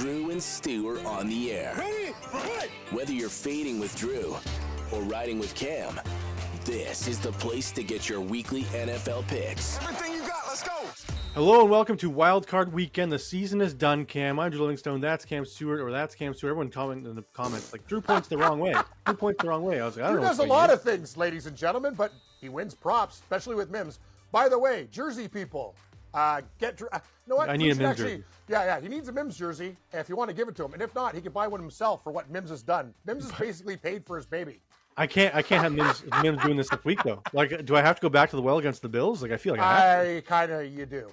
Drew and Stu are on the air. Ready? Whether you're fading with Drew or riding with Cam, this is the place to get your weekly NFL picks. Everything you got, let's go. Hello and welcome to Wildcard Weekend. The season is done, Cam. I'm Drew Livingstone. That's Cam Stewart, or that's Cam Stewart. Everyone comment in the comments like Drew points the wrong way. Drew points the wrong way. I was like, I don't Drew know. does a lot of things, ladies and gentlemen, but he wins props, especially with Mims. By the way, Jersey people, get Drew. You know what? I need a Mims jersey. Yeah, he needs a Mims jersey. If you want to give it to him, and if not, he can buy one himself for what Mims has done. Mims has basically paid for his baby. I can't have Mims doing this week though. Like, do I have to go back to the well against the Bills? Like, I feel like You do.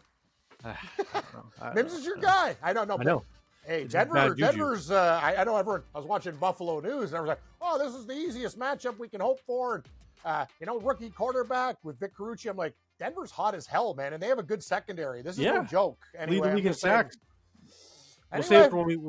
Mims is your guy. I don't know. I know. Hey, It's bad juju. Denver's. I know everyone. I was watching Buffalo News, and I was like, "Oh, this is the easiest matchup we can hope for." And rookie quarterback with Vic Carucci. I'm like, Denver's hot as hell, man, and they have a good secondary. This is no joke. Anyway, lead the league in sacks. We'll Anyway,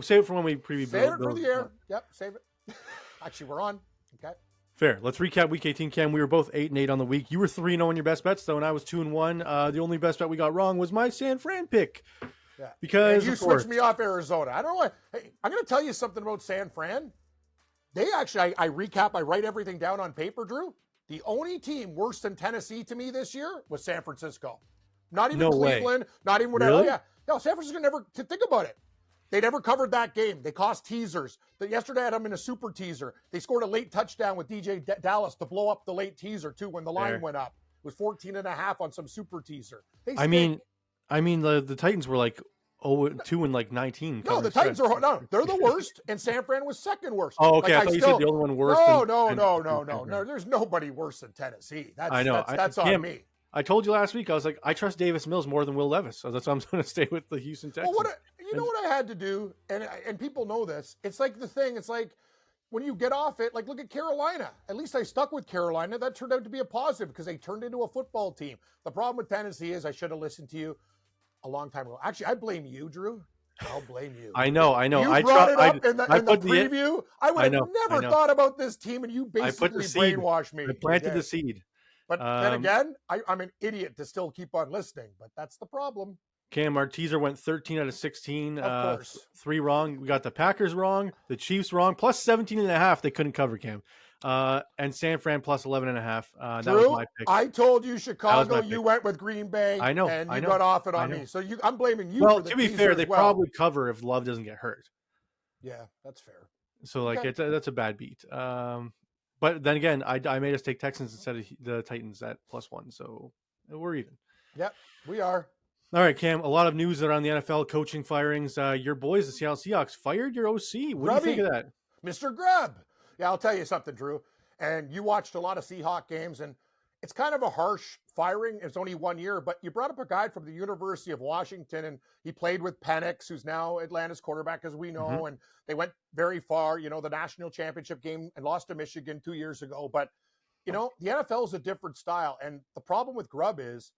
save it for when we preview. Save it for the air. Yep, save it. Actually, we're on. Okay. Fair. Let's recap Week 18, Cam. We were both 8-8 on the week. You were 3-0 in your best bets, though, and I was 2-1. The only best bet we got wrong was my San Fran pick. Yeah. Because and you switched me off Arizona. I don't know. Hey, I'm going to tell you something about San Fran. They actually, I recap, I write everything down on paper, Drew. The only team worse than Tennessee to me this year was San Francisco. Not even Cleveland, not even whatever. Really? Yeah. No, San Francisco never, to think about it. They never covered that game. They cost teasers. Yesterday I had them in a super teaser. They scored a late touchdown with DJ Dallas to blow up the late teaser too when the line went up. It was 14.5 on some super teaser. I mean, the Titans were like 2 and like 19. No, the Titans are they're the worst, and San Fran was second worst. Oh, okay. I thought you said the only one worse. No. There's nobody worse than Tennessee. I know. That's on me. I told you last week. I was like, I trust Davis Mills more than Will Levis, so that's why I'm going to stay with the Houston Texans. Well, what I had to do, and people know this. It's like the thing. It's like when you get off it. Like look at Carolina. At least I stuck with Carolina. That turned out to be a positive because they turned into a football team. The problem with Tennessee is I should have listened to you a long time ago. Actually, I blame you, Drew. I'll blame you. I know. You brought it up in the preview. I would have never thought about this team, and you basically brainwashed me. I planted the seed. But then again, I'm an idiot to still keep on listening. But that's the problem. Cam, our teaser went 13 out of 16. Of course. 3 wrong. We got the Packers wrong, the Chiefs wrong, plus 17.5. They couldn't cover, Cam. And San Fran plus 11.5. That was my pick. I told you Chicago. You went with Green Bay. I know. And you got off it on me. So I'm blaming you. Well, for the to be fair, they probably cover if Love doesn't get hurt. Yeah, that's fair. So that's a bad beat. But then again, I made us take Texans instead of the Titans at +1, so we're even. Yep, we are. All right, Cam, a lot of news around the NFL, coaching firings. Your boys, the Seattle Seahawks, fired your OC. What do you think of that? Mr. Grubb. Yeah, I'll tell you something, Drew. And you watched a lot of Seahawk games, and it's kind of a harsh firing. It's only 1 year, but you brought up a guy from the University of Washington, and he played with Penix, who's now Atlanta's quarterback, as we know, and they went very far, the national championship game and lost to Michigan 2 years ago. But, the NFL is a different style, and the problem with Grubb is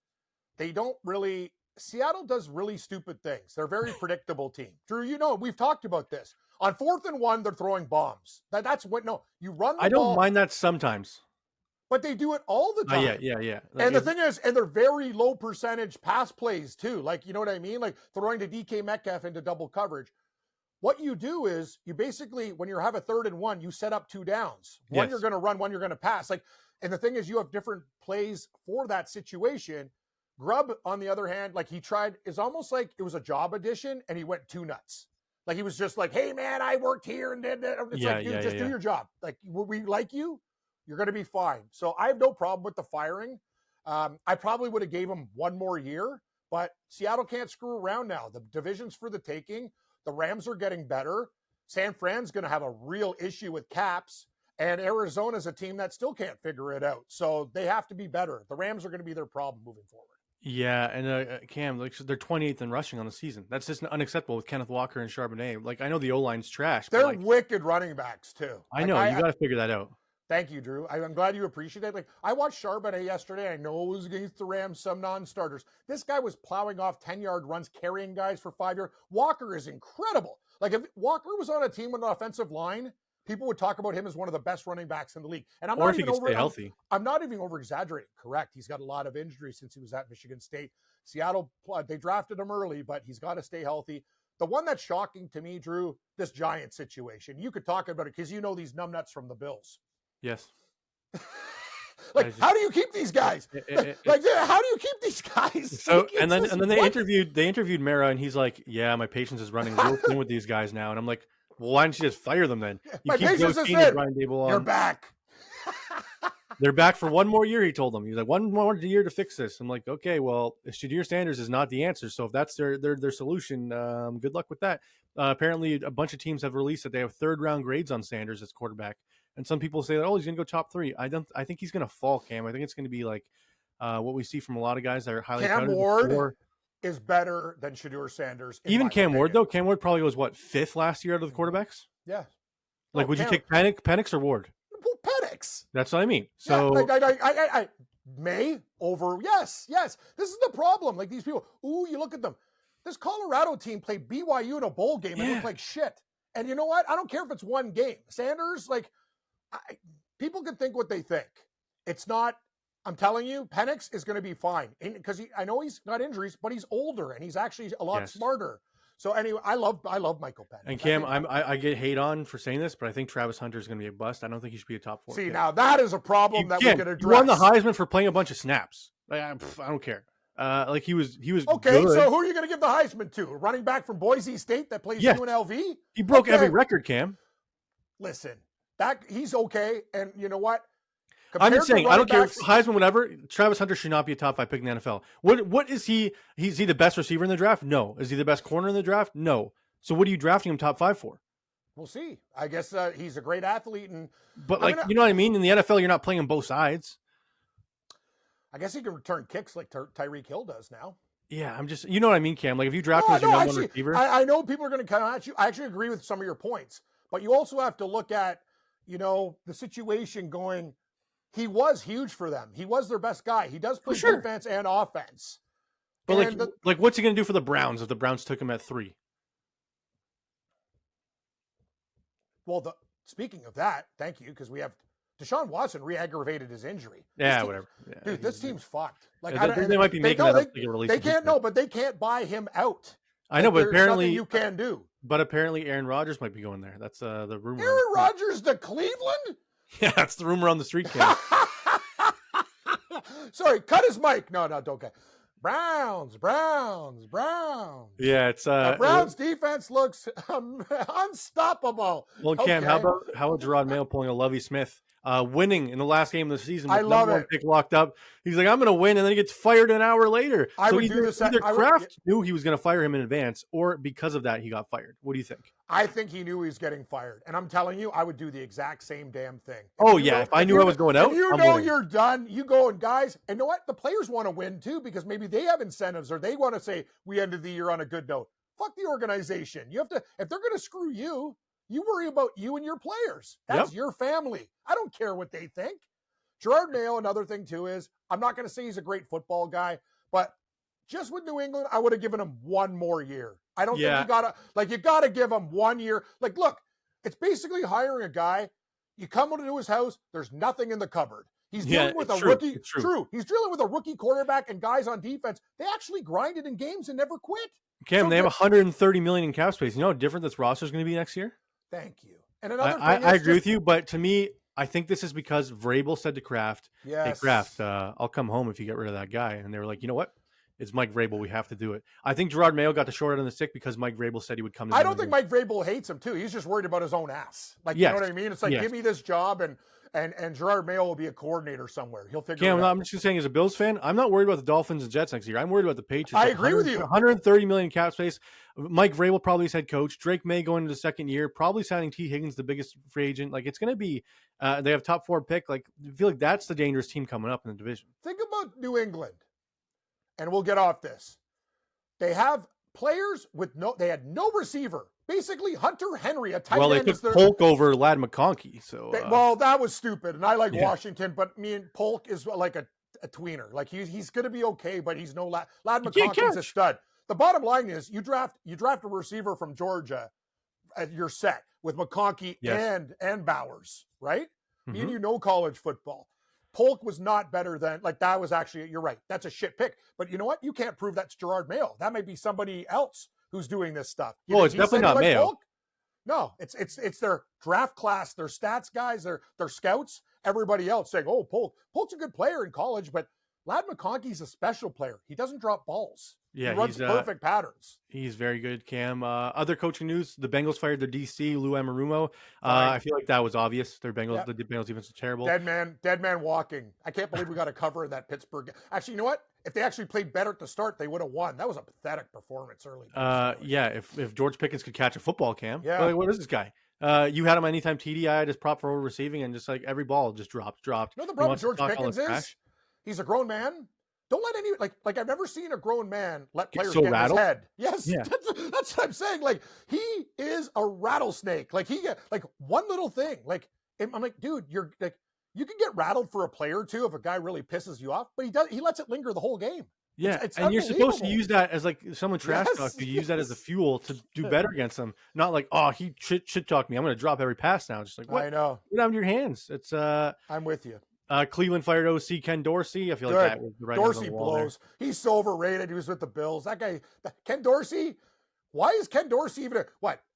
they don't really – Seattle does really stupid things. They're a very predictable team. Drew, we've talked about this. On 4th and 1, they're throwing bombs. That's what – you run the ball. I don't mind that sometimes. But they do it all the time. Yeah. And the thing is, and they're very low percentage pass plays too. Like, you know what I mean? Like throwing to DK Metcalf into double coverage. What you do is you basically, when you have a 3rd and 1, you set up 2 downs. One you're going to run, one you're going to pass. And the thing is, you have different plays for that situation. Grubb, on the other hand, it's almost like it was a job audition and he went too nuts. Like he was just like, hey man, I worked here and did that. It's do your job. Like, we like you. You're going to be fine. So I have no problem with the firing. I probably would have gave him 1 more year, but Seattle can't screw around now. The division's for the taking. The Rams are getting better. San Fran's going to have a real issue with caps, and Arizona's a team that still can't figure it out. So they have to be better. The Rams are going to be their problem moving forward. Yeah, and Cam, they're 28th in rushing on the season. That's just unacceptable with Kenneth Walker and Charbonnet. I know the O-line's trash. They're wicked running backs too. I know. You got to figure that out. Thank you, Drew. I'm glad you appreciate it. I watched Charbonnet yesterday. I know it was against the Rams, some non-starters. This guy was plowing off 10-yard runs, carrying guys for 5 yards. Walker is incredible. If Walker was on a team with an offensive line people would talk about him as one of the best running backs in the league. And I'm Or not if he even could stay healthy. I'm not even over exaggerating. Correct. He's got a lot of injuries since he was at Michigan State. Seattle, they drafted him early, but he's got to stay healthy. The one that's shocking to me, Drew, this Giant situation. You could talk about it because you know these numbnuts from the Bills. Yes. How do you keep these guys? How do you keep these guys? So and then they interviewed Mara, and he's like, "Yeah, my patience is running real thin with these guys now." And I'm like, "Well, why don't you just fire them then? You my keep patience is Brian thin. Dable on. You're back." They're back for one more year, he told them. He's like, one more year to fix this. I'm like, okay, well, Shadir Sanders is not the answer. So if that's their solution, good luck with that. Apparently, a bunch of teams have released that they have third-round grades on Sanders as quarterback. And some people say that, he's going to go top 3. I think he's going to fall, Cam. I think it's going to be like what we see from a lot of guys that are highly Cam touted. Ward is better than Shadur Sanders. Even Cam Ward, though. Cam Ward probably was, 5th last year out of the quarterbacks? Yeah. Like, would you take Penix or Ward? Penix. That's what I mean. So I May over yes. This is the problem. Like these people. Ooh, you look at them. This Colorado team played BYU in a bowl game and looked like shit. And you know what? I don't care if it's one game. Sanders, people can think what they think. It's not. I'm telling you, Penix is going to be fine because I know he's got injuries, but he's older and he's actually a lot smarter. So anyway, I love Michael Penix. And Cam, I get hate on for saying this, but I think Travis Hunter is going to be a bust. I don't think he should be a top 4. See, now that is a problem that we could address. He won the Heisman for playing a bunch of snaps. I don't care. He was okay. Good. So who are you going to give the Heisman to? A running back from Boise State that plays UNLV? He broke every record, Cam. Listen, he's okay, and you know what? I'm just saying, I don't care, Heisman, whatever. Travis Hunter should not be a top 5 pick in the NFL. What is he? Is he the best receiver in the draft? No. Is he the best corner in the draft? No. So what are you drafting him top 5 for? We'll see. I guess he's a great athlete, but you know what I mean. In the NFL, you're not playing on both sides. I guess he can return kicks like Tyreek Hill does now. Yeah, I'm just, you know what I mean, Cam. Like if you draft him as your number 1 receiver, I know people are going to come at you. I actually agree with some of your points, but you also have to look at the situation going. He was huge for them. He was their best guy. He does play defense and offense. But what's he going to do for the Browns if the Browns took him at 3? Well, speaking of that, thank you, because we have Deshaun Watson re-aggravated his injury. Yeah, whatever. Yeah, dude, this team's fucked. They might be making that up to get released. They can't but they can't buy him out. I know, but apparently you can do. But apparently, Aaron Rodgers might be going there. That's the rumor. Aaron Rodgers to Cleveland? Yeah, that's the rumor on the street, Cam. Sorry, cut his mic. No, don't cut. Browns. Yeah, it's the Browns defense looks unstoppable. Well, Cam, how about Gerard Mayo pulling a Lovie Smith, winning in the last game of the season? I love it. Pick locked up. He's like, I'm going to win, and then he gets fired an hour later. Either Kraft knew he was going to fire him in advance, or because of that, he got fired. What do you think? I think he knew he was getting fired, and I'm telling you, I would do the exact same damn thing. If I knew I was going out, you're done. You go, and guys, and you know what? The players want to win too because maybe they have incentives or they want to say we ended the year on a good note. Fuck the organization. You have to if they're going to screw you. You worry about you and your players. That's your family. I don't care what they think. Gerard Mayo, another thing too is, I'm not going to say he's a great football guy, but just with New England, I would have given him one more year. I don't think you got to give him 1 year. Like, look, it's basically hiring a guy. You come into his house, there's nothing in the cupboard. He's dealing with a rookie. True. He's dealing with a rookie quarterback and guys on defense. They actually grinded in games and never quit. Cam, they have $130 million in cap space. You know how different this roster is going to be next year? Thank you. And another thing I agree with you, but to me, I think this is because Vrabel said to Kraft, "Hey Kraft, I'll come home if you get rid of that guy." And they were like, "You know what? It's Mike Vrabel. We have to do it." I think Gerard Mayo got the short end of the stick because Mike Vrabel said he would come. I don't think Mike Vrabel hates him too. He's just worried about his own ass. You know what I mean? It's like, give me this job and Gerard Mayo will be a coordinator somewhere. He'll figure it out. I'm just saying, as a Bills fan, I'm not worried about the Dolphins and Jets next year. I'm worried about the Patriots. I agree with you. $130 million cap space. Mike Vrabel probably is head coach. Drake May going into the second year, probably signing T. Higgins, the biggest free agent. Like, it's going to be, they have top 4 pick. Like, I feel like that's the dangerous team coming up in the division. Think about New England, and we'll get off this. They have players they had no receiver. Basically, Hunter Henry, a tight end. Well, they took Polk over Ladd McConkey. So, that was stupid. And I like Washington, but me and Polk is like a tweener. Like he's going to be okay, but he's no Ladd McConkey's a stud. The bottom line is you draft a receiver from Georgia you're set with McConkey and Bowers, right? Me and you know college football. Polk was not better than, like, that was actually, you're right. That's a shit pick. But you know what? You can't prove that's Gerard Mayo. That might be somebody else who's doing this stuff. Well, it's definitely not Mayo. Polk? No, it's their draft class, their stats guys, their scouts, everybody else saying, oh, Polk's a good player in college, but Ladd McConkey's a special player. He doesn't drop balls. Yeah, he runs perfect patterns. He's very good, Cam. Other coaching news: the Bengals fired their DC, Lou Anarumo. I feel like that was obvious. The Bengals defense is terrible. Dead man walking. I can't believe we got a cover in that Pittsburgh. Actually, you know what? If they actually played better at the start, they would have won. That was a pathetic performance early. If George Pickens could catch a football, Cam. Yeah. Like, what is this guy? You had him anytime TD. I just prop for over receiving, and just like every ball just dropped. You know the problem with George Pickens is? He's a grown man. Don't let any like I've never seen a grown man let players get in his head. Yes, yeah. That's what I'm saying. Like, he is a rattlesnake. Like, he like one little thing. Like, I'm like, dude, you're like, you can get rattled for a play or two if a guy really pisses you off, but he lets it linger the whole game. Yeah, it's and you're supposed to use that as like someone trash talk. You use that as a fuel to do better against them. Not like, oh, he shit talked me. I'm going to drop every pass now. Just like, what? I know. Get out of your hands. It's I'm with you. Cleveland fired OC Ken Dorsey. I feel like that was the right Dorsey blows. He's so overrated. He was with the Bills. That guy, Ken Dorsey. Why is Ken Dorsey even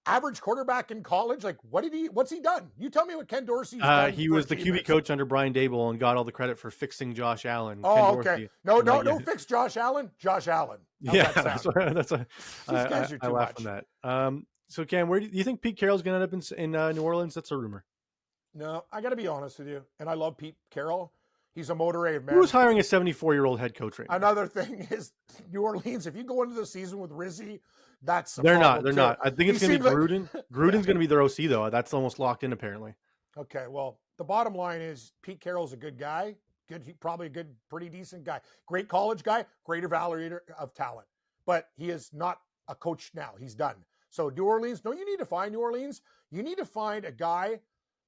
average quarterback in college? Like, what's he done? You tell me what Ken Dorsey's done. He was the QB coach under Brian Dable and got all the credit for fixing Josh Allen. Oh, okay. No, fix Josh Allen. Josh Allen. How's that's I laugh on that. So Cam, where do you think Pete Carroll's going to end up in New Orleans? That's a rumor. No, I got to be honest with you, and I love Pete Carroll. He's a motorade man. Who's hiring a 74-year-old head coach right now? Another thing is New Orleans. If you go into the season with Rizzi, that's they're not. I think it's going to be Gruden. Gruden's going to be their OC though. That's almost locked in apparently. Okay, well, the bottom line is Pete Carroll's a good guy. Probably a good, pretty decent guy. Great college guy. Great evaluator of talent. But he is not a coach now. He's done. So New Orleans. No, you need to find New Orleans. You need to find a guy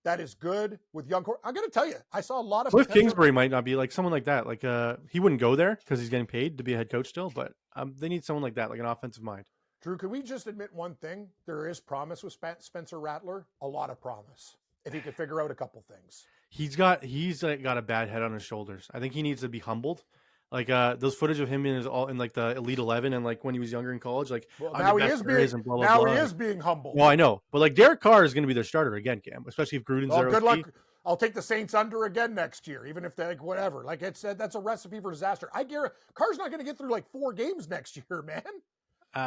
that is good with young core. I'm going to tell you, I saw a lot of Cliff Kingsbury might not be like someone like that. Like he wouldn't go there because he's getting paid to be a head coach still, but they need someone like that, like an offensive mind. Drew, could we just admit one thing? There is promise with Spencer Rattler, a lot of promise. If he could figure out a couple things. He's got a bad head on his shoulders. I think he needs to be humbled. Like those footage of him in like the Elite 11 and like when he was younger in college, like now he is being humble. Well, I know, but like Derek Carr is going to be their starter again, Cam. Especially if Gruden's there. Good luck. I'll take the Saints under again next year, even if they like whatever. Like it said, that's a recipe for disaster. I guarantee Carr's not going to get through like 4 games next year, man.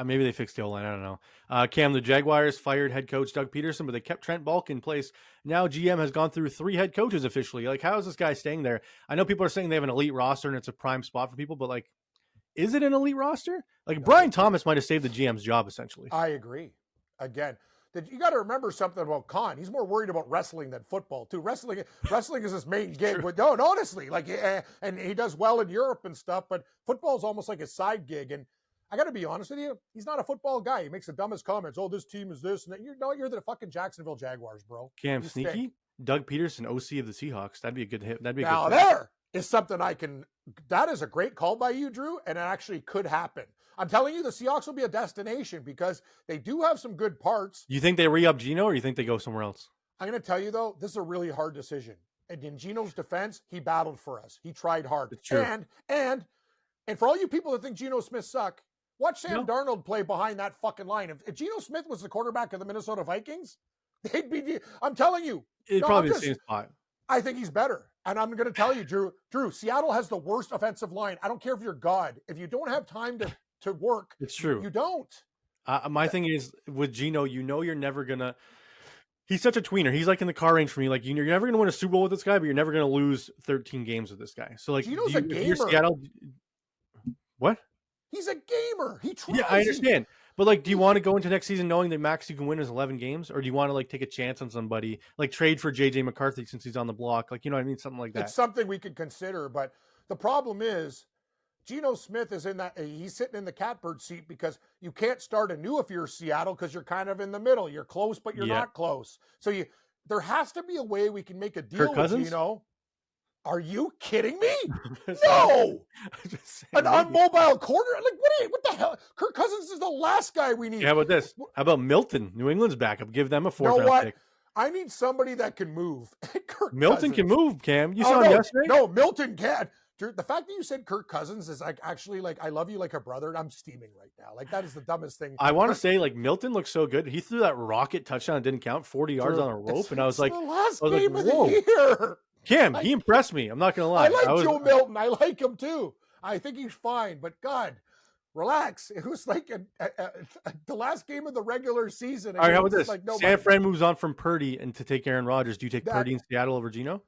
Maybe they fixed the O-line. I don't know. Cam, the Jaguars fired head coach Doug Peterson, but they kept Trent Bulk in place. Now GM has gone through 3 head coaches officially. Like, how is this guy staying there? I know people are saying they have an elite roster and it's a prime spot for people, but like, is it an elite roster? Like, Brian Thomas might have saved the GM's job, essentially. I agree. Again, you got to remember something about Khan. He's more worried about wrestling than football, too. Wrestling is his main gig. But no, honestly, like, and he does well in Europe and stuff, but football is almost like a side gig. And I got to be honest with you, he's not a football guy. He makes the dumbest comments. Oh, this team is this. And that. You're the fucking Jacksonville Jaguars, bro. Cam, sneaky? Stink. Doug Peterson, OC of the Seahawks. That'd be a good hit. That'd be a now, good there is something that is a great call by you, Drew, and it actually could happen. I'm telling you, the Seahawks will be a destination because they do have some good parts. You think they re-up Geno or you think they go somewhere else? I'm going to tell you, though, this is a really hard decision. And in Geno's defense, he battled for us. He tried hard. It's true. And for all you people that think Geno Smith suck, watch Sam Darnold play behind that fucking line. If Geno Smith was the quarterback of the Minnesota Vikings, they'd be. I'm telling you, it'd probably be the same spot. I think he's better, and I'm going to tell you, Drew. Seattle has the worst offensive line. I don't care if you're God. If you don't have time to work, it's true. You don't. My thing is with Geno, you're never gonna. He's such a tweener. He's like in the car range for me. Like you're never gonna win a Super Bowl with this guy, but you're never gonna lose 13 games with this guy. So like, Geno's a gamer. You're Seattle. What? He's a gamer. He tries. Yeah, I understand. But like, do you want to go into next season knowing that max you can win is 11 games, or do you want to like take a chance on somebody, like trade for JJ McCarthy since he's on the block, like you know what I mean, something like that? It's something we could consider, but the problem is, Geno Smith is he's sitting in the catbird seat because you can't start anew if you're Seattle because you're kind of in the middle. You're close, but you're not close. So there has to be a way we can make a deal with Geno. Are you kidding me? No! An unmobile quarter? Like, what the hell? Kirk Cousins is the last guy we need. Yeah, how about this? How about Milton, New England's backup? Give them a fourth round pick. I need somebody that can move. Milton can move, Cam. You saw him yesterday? No, Milton can't. The fact that you said Kirk Cousins is like actually like I love you like a brother. I'm steaming right now. Like that is the dumbest thing. I want to say like Milton looks so good. He threw that rocket touchdown. It didn't count 40 yards on a rope, and I was like, the last game of the year. Cam, he impressed me. I'm not gonna lie. I like Joe Milton. I like him too. I think he's fine, but God, relax. It was like the last game of the regular season. All right, how about this? Like San Fran moves on from Purdy and to take Aaron Rodgers. Do you take Purdy in Seattle over Geno?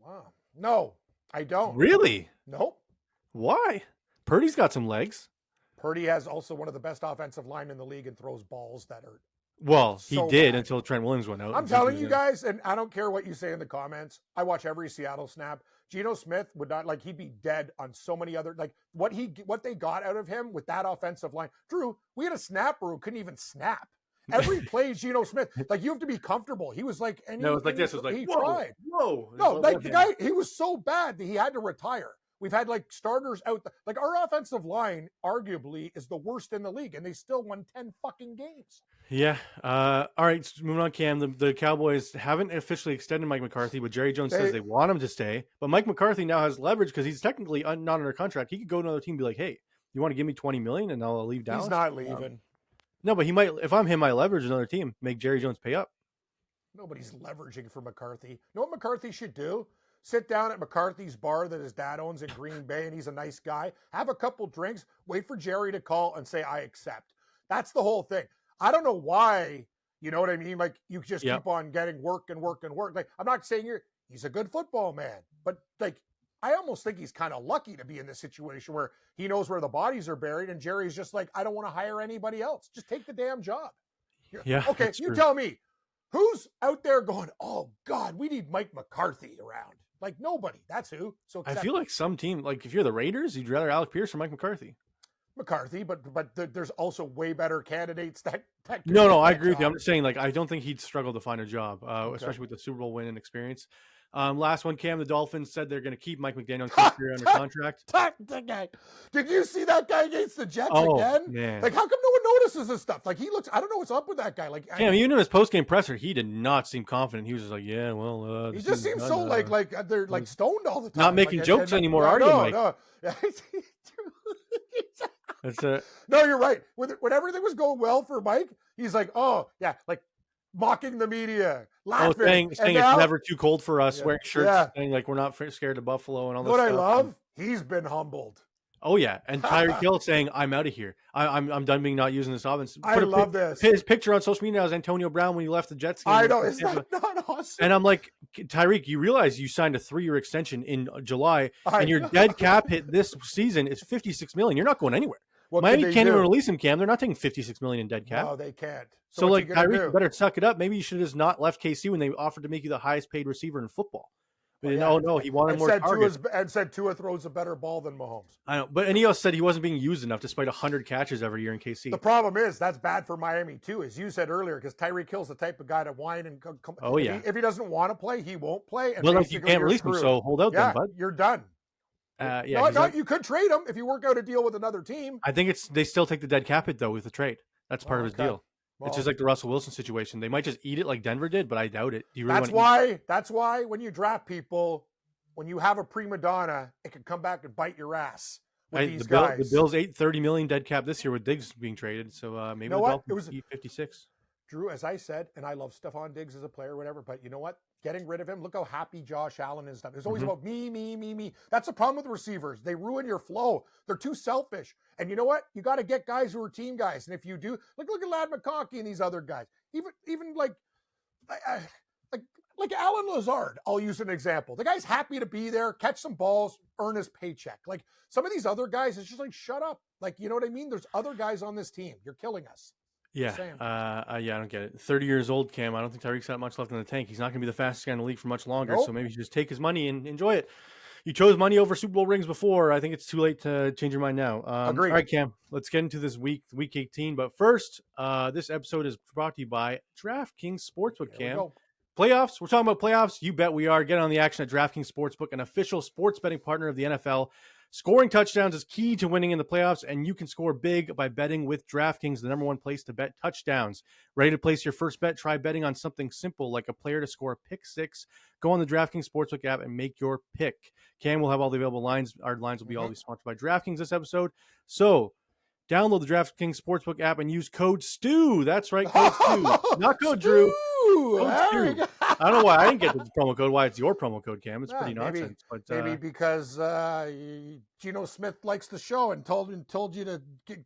Wow. No, I don't. Really? Nope. Why? Purdy's got some legs. Purdy has also one of the best offensive line in the league and throws balls that are. Well, he did until Trent Williams went out. I'm telling you guys, and I don't care what you say in the comments. I watch every Seattle snap. Geno Smith would not he'd be dead on so many other what they got out of him with that offensive line. Drew, we had a snapper who couldn't even snap. Every play, Geno Smith, you have to be comfortable. He was like, and no, it was like this. It was like, he whoa, tried. Whoa. No, the guy, he was so bad that he had to retire. We've had starters out. Our offensive line arguably is the worst in the league, and they still won 10 fucking games. Yeah. All right. So moving on, Cam. The Cowboys haven't officially extended Mike McCarthy, but Jerry Jones says they want him to stay. But Mike McCarthy now has leverage because he's technically not under contract. He could go to another team and be like, hey, you want to give me $20 million and I'll leave Dallas? He's not leaving. No, but he might. If I'm him, I leverage another team, make Jerry Jones pay up. Nobody's leveraging for McCarthy. You know what McCarthy should do? Sit down at McCarthy's bar that his dad owns in Green Bay, and he's a nice guy. Have a couple drinks, wait for Jerry to call and say, I accept. That's the whole thing. I don't know why, you know what I mean? You just keep on getting work and work and work. I'm not saying he's a good football man, but I almost think he's kind of lucky to be in this situation where he knows where the bodies are buried, and Jerry's just like, I don't want to hire anybody else. Just take the damn job. Yeah. Okay, you tell me, who's out there going, oh, God, we need Mike McCarthy around? Nobody. That's who. So I feel like some team, if you're the Raiders, you'd rather Alec Pierce or Mike McCarthy. McCarthy, but there's also way better candidates that No, I agree with you. I'm just saying, I don't think he'd struggle to find a job, especially with the Super Bowl win and experience. Last one, Cam, the Dolphins said they're going to keep Mike McDaniel under contract. Did you see that guy against the Jets again? Man. How come no one notices this stuff? He looks, I don't know what's up with that guy. Cam, even in his post-game presser, he did not seem confident. He was just like, yeah, well. He just seems so they're stoned all the time. Not making jokes anymore, are you, Mike? No. No, you're right. When everything was going well for Mike, he's like, oh, yeah, mocking the media, laughing. Saying now, it's never too cold for us, wearing shirts, saying we're not scared of Buffalo and all that stuff. What I love, he's been humbled. Oh, yeah. And Tyreek Hill saying, I'm out of here. I'm done being not using this offense. I love this. His picture on social media is Antonio Brown when he left the Jets game. I know. Is that not awesome? And I'm like, Tyreek, you realize you signed a 3-year extension in July, and your dead cap hit this season is $56 million. You're not going anywhere. Miami can't even release him, Cam. They're not taking $56 million in dead cap. No, they can't. So Tyreek, you better suck it up. Maybe you should have just not left KC when they offered to make you the highest paid receiver in football. But no, he wanted more targets. And said Tua throws a better ball than Mahomes. I know, but he also said he wasn't being used enough despite 100 catches every year in KC. The problem is that's bad for Miami too, as you said earlier, because Tyreek Hill's the type of guy to whine and come. Oh yeah. If he doesn't want to play, he won't play. And you can't release him, so hold out then, bud. You're done. You could trade him if you work out a deal with another team. I think they still take the dead cap hit though with the trade. That's part of his deal. Well, it's just like the Russell Wilson situation. They might just eat it like Denver did, but I doubt it. Do you really That's why when you draft people, when you have a prima donna, it can come back and bite your ass. These guys. The Bills $30 million dead cap this year with Diggs being traded, so maybe the Dolphins eat 56. Drew, as I said, and I love Stephon Diggs as a player, whatever, but you know what? Getting rid of him, look how happy Josh Allen is. It's always about me, me, me, me. That's the problem with receivers. They ruin your flow. They're too selfish. And you know what? You got to get guys who are team guys. And if you do, look at Ladd McConkey and these other guys. Even like Alan Lazard, I'll use an example. The guy's happy to be there, catch some balls, earn his paycheck. Some of these other guys, it's just shut up. You know what I mean? There's other guys on this team. You're killing us. Yeah. I don't get it. 30 years old, Cam. I don't think Tyreek's got much left in the tank. He's not going to be the fastest guy in the league for much longer. Nope. So maybe you should just take his money and enjoy it. You chose money over Super Bowl rings before. I think it's too late to change your mind now. Agreed. All right, Cam, let's get into this week 18. But first, this episode is brought to you by DraftKings Sportsbook, Cam. Playoffs? We're talking about playoffs? You bet we are. Get on the action at DraftKings Sportsbook, an official sports betting partner of the NFL. Scoring touchdowns is key to winning in the playoffs, and you can score big by betting with DraftKings, the number one place to bet touchdowns. Ready to place your first bet? Try betting on something simple like a player to score a pick six. Go on the DraftKings Sportsbook app and make your pick. Cam will have all the available lines. Our lines will be all sponsored by DraftKings this episode. So download the DraftKings Sportsbook app and use code STU. That's right, code STU. Not code Drew. Code STU. I don't know why I didn't get the promo code. Why it's your promo code, Cam. It's pretty nonsense. But maybe because Geno Smith likes the show and told you to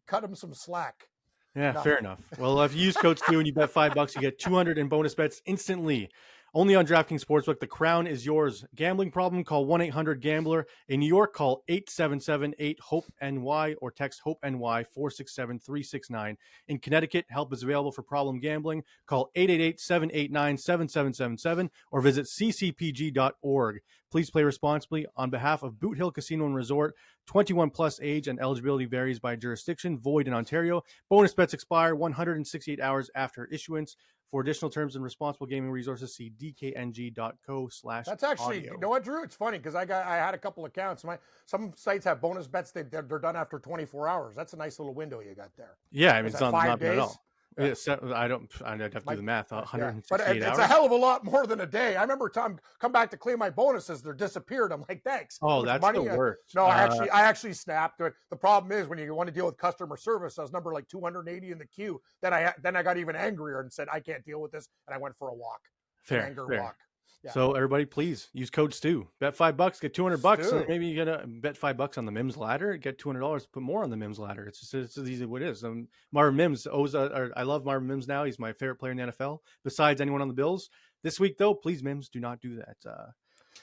cut him some slack. Yeah, fair enough. Well, if you use code STU and you bet $5, you get 200 in bonus bets instantly. Only on DraftKings Sportsbook. The crown is yours. Gambling problem? Call 1-800-GAMBLER. In New York, call 877-8-HOPE-NY or text HOPE-NY 467-369. In Connecticut, help is available for problem gambling. Call 888-789-7777 or visit ccpg.org. Please play responsibly. On behalf of Boot Hill Casino and Resort, 21 plus age and eligibility varies by jurisdiction. Void in Ontario. Bonus bets expire 168 hours after issuance. For additional terms and responsible gaming resources, see dkng.co/audio. That's actually, you know what, Drew? It's funny because I had a couple accounts. Some sites have bonus bets they're done after 24 hours. That's a nice little window you got there. Yeah, I mean, it's not bad at all. Yeah. I'd have to do the math. 168 but hours. It's a hell of a lot more than a day. I remember Tom come back to claim my bonuses. They're disappeared. I'm like, thanks. Oh, that's the worst. No, I actually snapped. The problem is when you want to deal with customer service, I was number like 280 in the queue. Then I got even angrier and said, I can't deal with this. And I went for a walk. Fair. Walk. Yeah. So everybody, please use code STU. Bet $5, get $200. Stu. Maybe you gotta bet $5 on the Mims ladder, get $200. Put more on the Mims ladder. It's as easy as what it is. Marvin Mims I love Marvin Mims now. He's my favorite player in the NFL. Besides anyone on the Bills this week, though, please Mims, do not do that.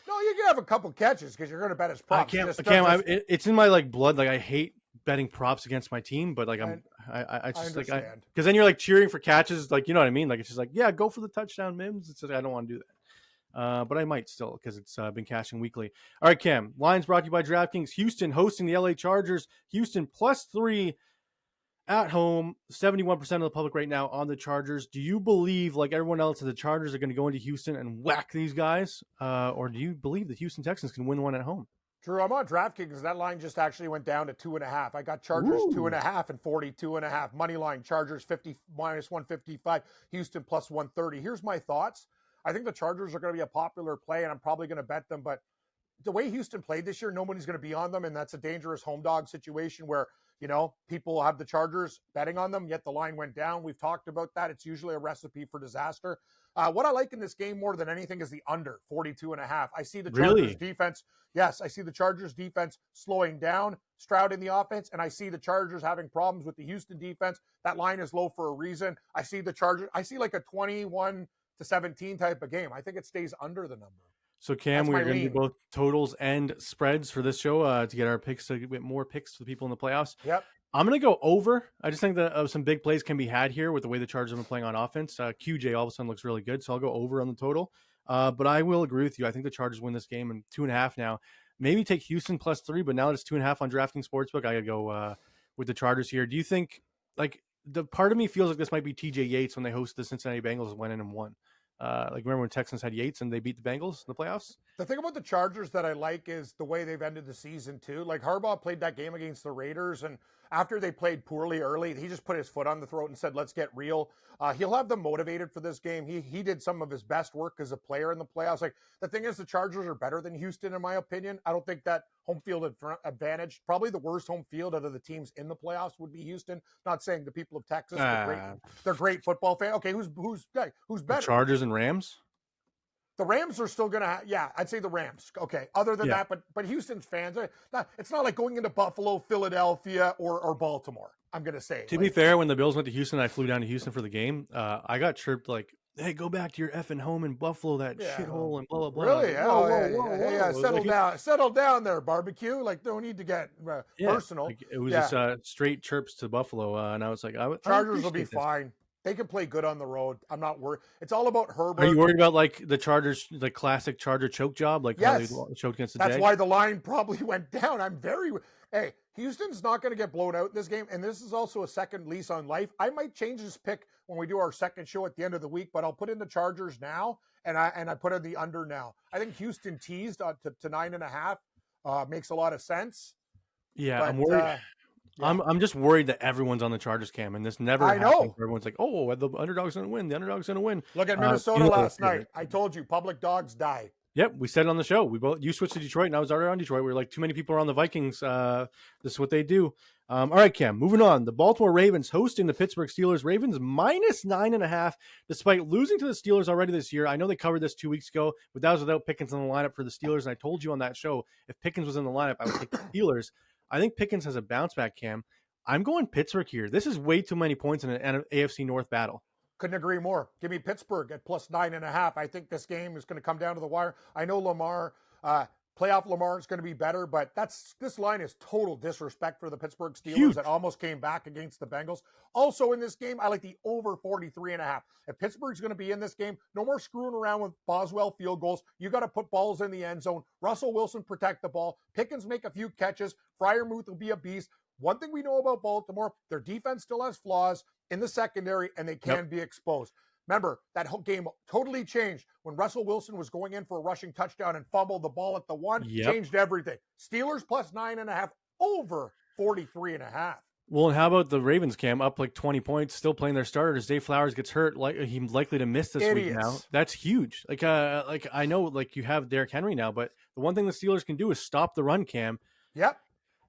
No, you can have a couple catches because you're going to bet his props. It's in my blood. Like I hate betting props against my team, but I just because then you're cheering for catches. You know what I mean? It's just yeah, go for the touchdown, Mims. It's I don't want to do that. But I might still because it's been cashing weekly. All right, Cam. Lines brought to you by DraftKings. Houston hosting the LA Chargers. Houston +3 at home. 71% of the public right now on the Chargers. Do you believe, like everyone else, that the Chargers are going to go into Houston and whack these guys? Or do you believe the Houston Texans can win one at home? Drew, I'm on DraftKings. That line just actually went down to 2.5. I got Chargers 2.5 and 42.5. Money line Chargers 50 -155. Houston +130. Here's my thoughts. I think the Chargers are going to be a popular play, and I'm probably going to bet them. But the way Houston played this year, nobody's going to be on them, and that's a dangerous home dog situation where, people have the Chargers betting on them, yet the line went down. We've talked about that. It's usually a recipe for disaster. What I like in this game more than anything is the under 42.5. I see the Chargers defense. Yes, I see the Chargers defense slowing down, Stroud in the offense, and I see the Chargers having problems with the Houston defense. That line is low for a reason. I see the Chargers. I see a 21-17 type of game. I think it stays under the number. So, Cam, we're going to do both totals and spreads for this show to get our picks, to get more picks for the people in the playoffs. Yep. I'm going to go over. I just think that some big plays can be had here with the way the Chargers have been playing on offense. QJ all of a sudden looks really good, so I'll go over on the total. But I will agree with you. I think the Chargers win this game in 2.5 now. Maybe take Houston +3, but now that it's 2.5 on DraftKings Sportsbook, I got to go with the Chargers here. Do you think, the part of me feels like this might be TJ Yates when they hosted the Cincinnati Bengals and went in and won? Remember when Texans had Yates and they beat the Bengals in the playoffs? The thing about the Chargers that I like is the way they've ended the season too. Harbaugh played that game against the Raiders, and after they played poorly early, he just put his foot on the throat and said, let's get real. He'll have them motivated for this game. He did some of his best work as a player in the playoffs. The thing is, the Chargers are better than Houston, in my opinion. I don't think that home field advantage, probably the worst home field out of the teams in the playoffs would be Houston. Not saying the people of Texas, they're great football fans. Okay, who's better? The Chargers and Rams? The Rams are still going to I'd say the Rams. Okay. Other than that, but Houston's fans, it's not like going into Buffalo, Philadelphia, or Baltimore, I'm going to say. To be fair, when the Bills went to Houston, I flew down to Houston for the game. I got chirped hey, go back to your effing home in Buffalo, that shithole, and blah, blah, blah. Really? Whoa. Settle down there, barbecue. No need to get personal. It was just straight chirps to Buffalo, and I was like, Chargers will be fine. They can play good on the road. I'm not worried. It's all about Herbert. Are you worried about the Chargers, the classic Charger choke job? Yes. How they choked against the That's Jags? why the line probably went down. Hey, Houston's not going to get blown out in this game, and this is also a second lease on life. I might change this pick when we do our second show at the end of the week, but I'll put in the Chargers now, and I put in the under now. I think Houston teased to 9.5 makes a lot of sense. Yeah, But, I'm worried. yeah. I'm just worried that everyone's on the Chargers, Cam, and this never I happens. know. Everyone's like, "Oh, the underdog's going to win. The underdog's going to win." Look at Minnesota they're last night. favorite. I told you, public dogs die. Yep, we said it on the show. You switched to Detroit, and I was already on Detroit. We were like, too many people are on the Vikings. This is what they do. All right, Cam, moving on. The Baltimore Ravens hosting the Pittsburgh Steelers. Ravens minus 9.5, despite losing to the Steelers already this year. I know they covered this 2 weeks ago, but that was without Pickens in the lineup for the Steelers. And I told you on that show, if Pickens was in the lineup, I would take the Steelers. I think Pickens has a bounce back, Cam. I'm going Pittsburgh here. This is way too many points in an AFC North battle. Couldn't agree more. Give me Pittsburgh at plus 9.5. I think this game is going to come down to the wire. I know Lamar, playoff Lamar is going to be better, but this line is total disrespect for the Pittsburgh Steelers. Huge. That almost came back against the Bengals. Also in this game, I like the over 43.5. If Pittsburgh's going to be in this game, no more screwing around with Boswell field goals. You got to put balls in the end zone. Russell Wilson protect the ball. Pickens make a few catches. Freiermuth will be a beast. One thing we know about Baltimore, their defense still has flaws in the secondary, and they can be exposed. Remember, that whole game totally changed when Russell Wilson was going in for a rushing touchdown and fumbled the ball at the one. Changed everything. Steelers plus 9.5, over 43.5. Well, and how about the Ravens, Cam, up like 20 points, still playing their starters? Dave Flowers gets hurt, he's likely to miss this week now. That's huge. Like I know, like you have Derrick Henry now, but the one thing the Steelers can do is stop the run, Cam. Yep.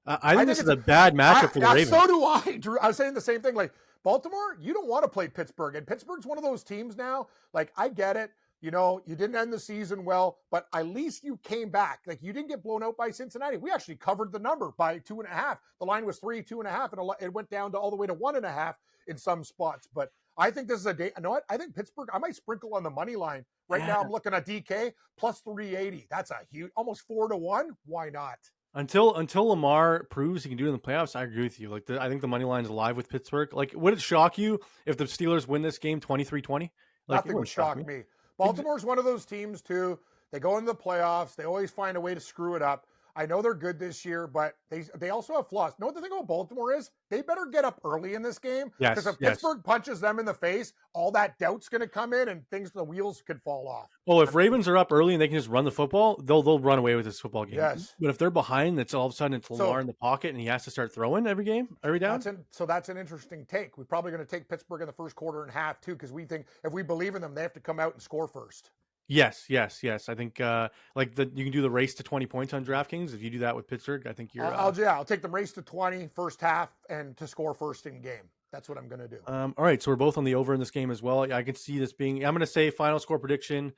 I think this is a bad matchup for the Ravens. So do I, Drew. I was saying the same thing. Like, Baltimore, you don't want to play Pittsburgh. And Pittsburgh's one of those teams now. Like, I get it. You know, you didn't end the season well, but at least you came back. Like, you didn't get blown out by Cincinnati. We actually covered the number by 2.5. The line was 3, 2.5, and it went down to all the way to 1.5 in some spots. But I think this is a day. You know what? I think Pittsburgh, I might sprinkle on the money line. Right now, I'm looking at DK plus 380. That's a huge, almost 4-1. Why not? Until Lamar proves he can do it in the playoffs, I agree with you. Like, I think the money line's alive with Pittsburgh. Like, would it shock you if the Steelers win this game 23-20? Like, nothing would shock me. Baltimore's one of those teams, too. They go into the playoffs. They always find a way to screw it up. I know they're good this year, but they also have flaws. You know what the thing about Baltimore is? They better get up early in this game. Because if Pittsburgh punches them in the face, all that doubt's going to come in and the wheels could fall off. Well, if Ravens are up early and they can just run the football, they'll run away with this football game. Yes. But if they're behind, it's all of a sudden it's Lamar in the pocket and he has to start throwing every down. So that's an interesting take. We're probably going to take Pittsburgh in the first quarter and half, too, because we think if we believe in them, they have to come out and score first. Yes. I think you can do the race to 20 points on DraftKings. If you do that with Pittsburgh, I think you're. I'll take the race to 20 first half and to score first in game. That's what I'm going to do. All right, so we're both on the over in this game as well. I can see this being. I'm going to say final score prediction: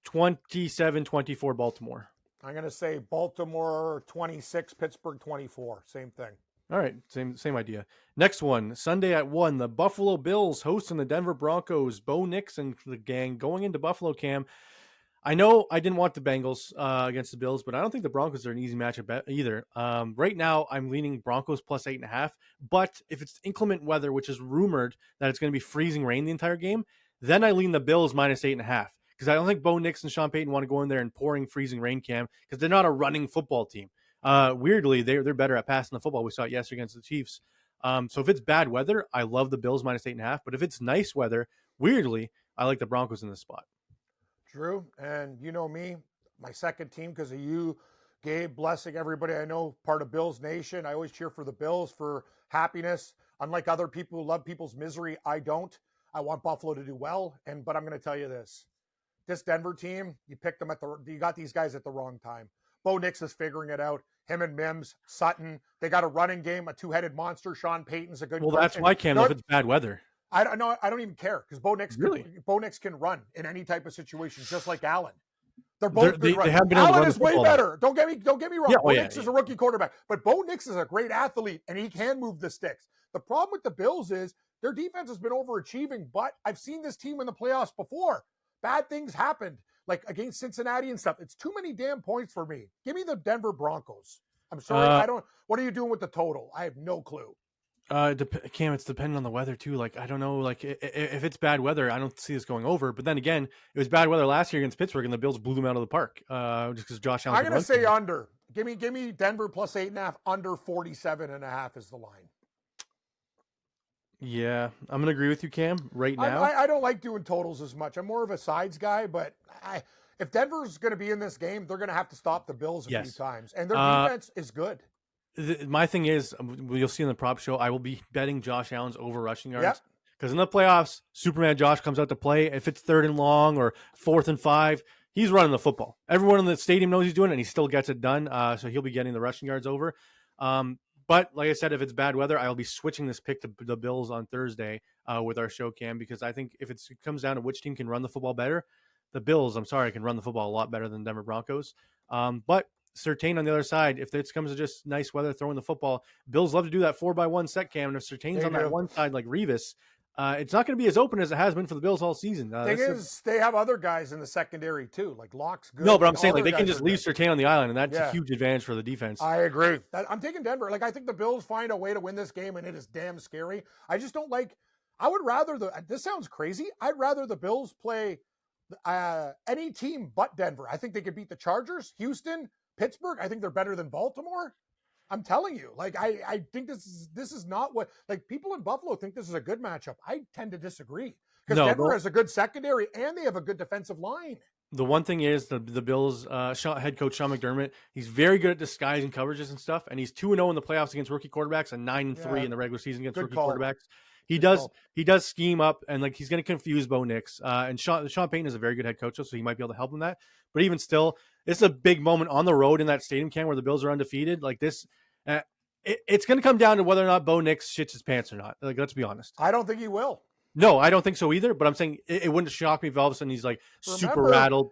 27-24 Baltimore. I'm going to say Baltimore 26, Pittsburgh 24. Same thing. All right, same idea. Next one, Sunday at 1, the Buffalo Bills hosting the Denver Broncos. Bo Nix and the gang going into Buffalo, Cam. I know I didn't want the Bengals against the Bills, but I don't think the Broncos are an easy matchup either. Right now, I'm leaning Broncos plus 8.5, but if it's inclement weather, which is rumored that it's going to be freezing rain the entire game, then I lean the Bills minus 8.5, because I don't think Bo Nix and Sean Payton want to go in there and pouring freezing rain, Cam, because they're not a running football team. Weirdly, they're better at passing the football. We saw it yesterday against the Chiefs. So if it's bad weather, I love the Bills minus 8.5. But if it's nice weather, weirdly, I like the Broncos in this spot. Drew, and you know me, my second team because of you, Gabe, blessing everybody I know, part of Bills Nation. I always cheer for the Bills for happiness. Unlike other people who love people's misery, I don't. I want Buffalo to do well, but I'm going to tell you this. This Denver team, you picked them you got these guys at the wrong time. Bo Nix is figuring it out. Him and Mims, Sutton, they got a running game, a two-headed monster. Sean Payton's a good coach. Well, that's why, Cam, if it's bad weather. I don't even care because Bo Nix can run in any type of situation, just like Allen. They're both good runners. Allen is way better. Don't get me wrong. Bo Nix is a rookie quarterback, but Bo Nix is a great athlete and he can move the sticks. The problem with the Bills is their defense has been overachieving, but I've seen this team in the playoffs before. Bad things happened, like against Cincinnati and stuff. It's too many damn points for me. Give me the Denver Broncos. I'm sorry, I don't. What are you doing with the total? I have no clue. Cam, it's dependent on the weather too. Like, I don't know. Like, if it's bad weather, I don't see this going over. But then again, it was bad weather last year against Pittsburgh, and the Bills blew them out of the park. Just because Josh Allen. I'm going to say under. Give me Denver plus 8.5. Under 47.5 is the line. Yeah, I'm gonna agree with you, Cam. Right now, I don't like doing totals as much. I'm more of a sides guy, but if Denver's going to be in this game, they're going to have to stop the Bills a few yes. times, and their defense is good. My thing is, you'll see in the prop show, I will be betting Josh Allen's over rushing yards. Yep. Because in the playoffs, Superman Josh comes out to play. If it's 3rd and long or 4th and 5, he's running the football. Everyone in the stadium knows he's doing it, and he still gets it done. So he'll be getting the rushing yards over. But like I said, if it's bad weather, I'll be switching this pick to the Bills on Thursday with our show cam, because I think if it comes down to which team can run the football better, the Bills, can run the football a lot better than Denver Broncos. But Surtain on the other side, if it comes to just nice weather throwing the football, Bills love to do that 4x1 set cam. And if Surtain's on that one side like Revis, it's not going to be as open as it has been for the Bills all season. Thing is, they have other guys in the secondary too, like Locke's good. No, but I'm saying like they can just leave Surtain on the island, and that's a huge advantage for the defense. I agree. I'm taking Denver. Like I think the Bills find a way to win this game, and it is damn scary. I just don't like. I would rather this sounds crazy. I'd rather the Bills play any team but Denver. I think they could beat the Chargers, Houston, Pittsburgh. I think they're better than Baltimore. I'm telling you, like I think this is not what, like, people in Buffalo think this is a good matchup. I tend to disagree because Denver has a good secondary and they have a good defensive line. The one thing is the Bills head coach Sean McDermott, he's very good at disguising coverages and stuff, and he's 2-0 in the playoffs against rookie quarterbacks and 9-3 in the regular season against rookie quarterbacks. He does scheme up, and like he's going to confuse Bo Nix. And Sean Payton is a very good head coach, so he might be able to help him that. But even still, it's a big moment on the road in that stadium, Cam, where the Bills are undefeated. Like this, it's going to come down to whether or not Bo Nix shits his pants or not. Like, let's be honest. I don't think he will. No, I don't think so either. But I'm saying it wouldn't shock me if all of a sudden he's like super rattled.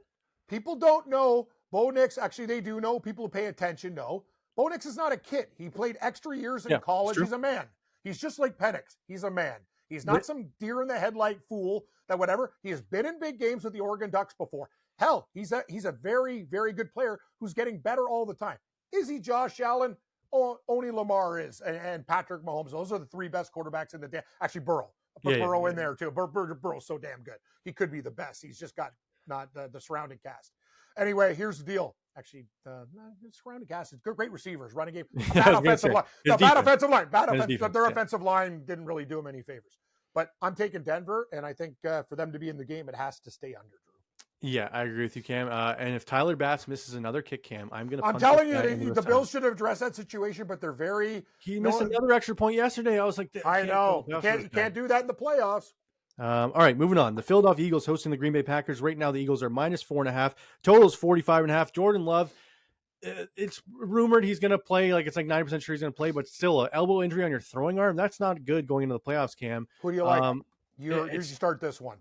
People don't know Bo Nix. Actually, they do know. People who pay attention know. Bo Nix is not a kid. He played extra years in college. He's a man. He's just like Penix. He's a man. He's not some deer in the headlight fool that whatever. He has been in big games with the Oregon Ducks before. Hell, he's a very, very good player who's getting better all the time. Is he Josh Allen? Only Lamar is, and Patrick Mahomes. Those are the three best quarterbacks in the actually Burrow. Put Burrow in there too. Burrow's so damn good. He could be the best. He's just got not the surrounding cast. Anyway, here's the deal. Actually, the surrounding cast is great receivers, running game. Bad offensive line. Bad offensive line. Their offensive line didn't really do him any favors. But I'm taking Denver, and I think for them to be in the game, it has to stay under, Drew. Yeah, I agree with you, Cam. And if Tyler Bass misses another kick, Cam, I'm telling you, the Bills should have addressed that situation, but they're very. He missed another extra point yesterday. I was like, I know. You can't do that in the playoffs. All right, moving on. The Philadelphia Eagles hosting the Green Bay Packers. Right now, the Eagles are -4.5. Total is 45.5. Jordan Love, it's rumored he's going to play. Like, it's like 90% sure he's going to play, but still, an elbow injury on your throwing arm, that's not good going into the playoffs, Cam. Who do you like? You start this one.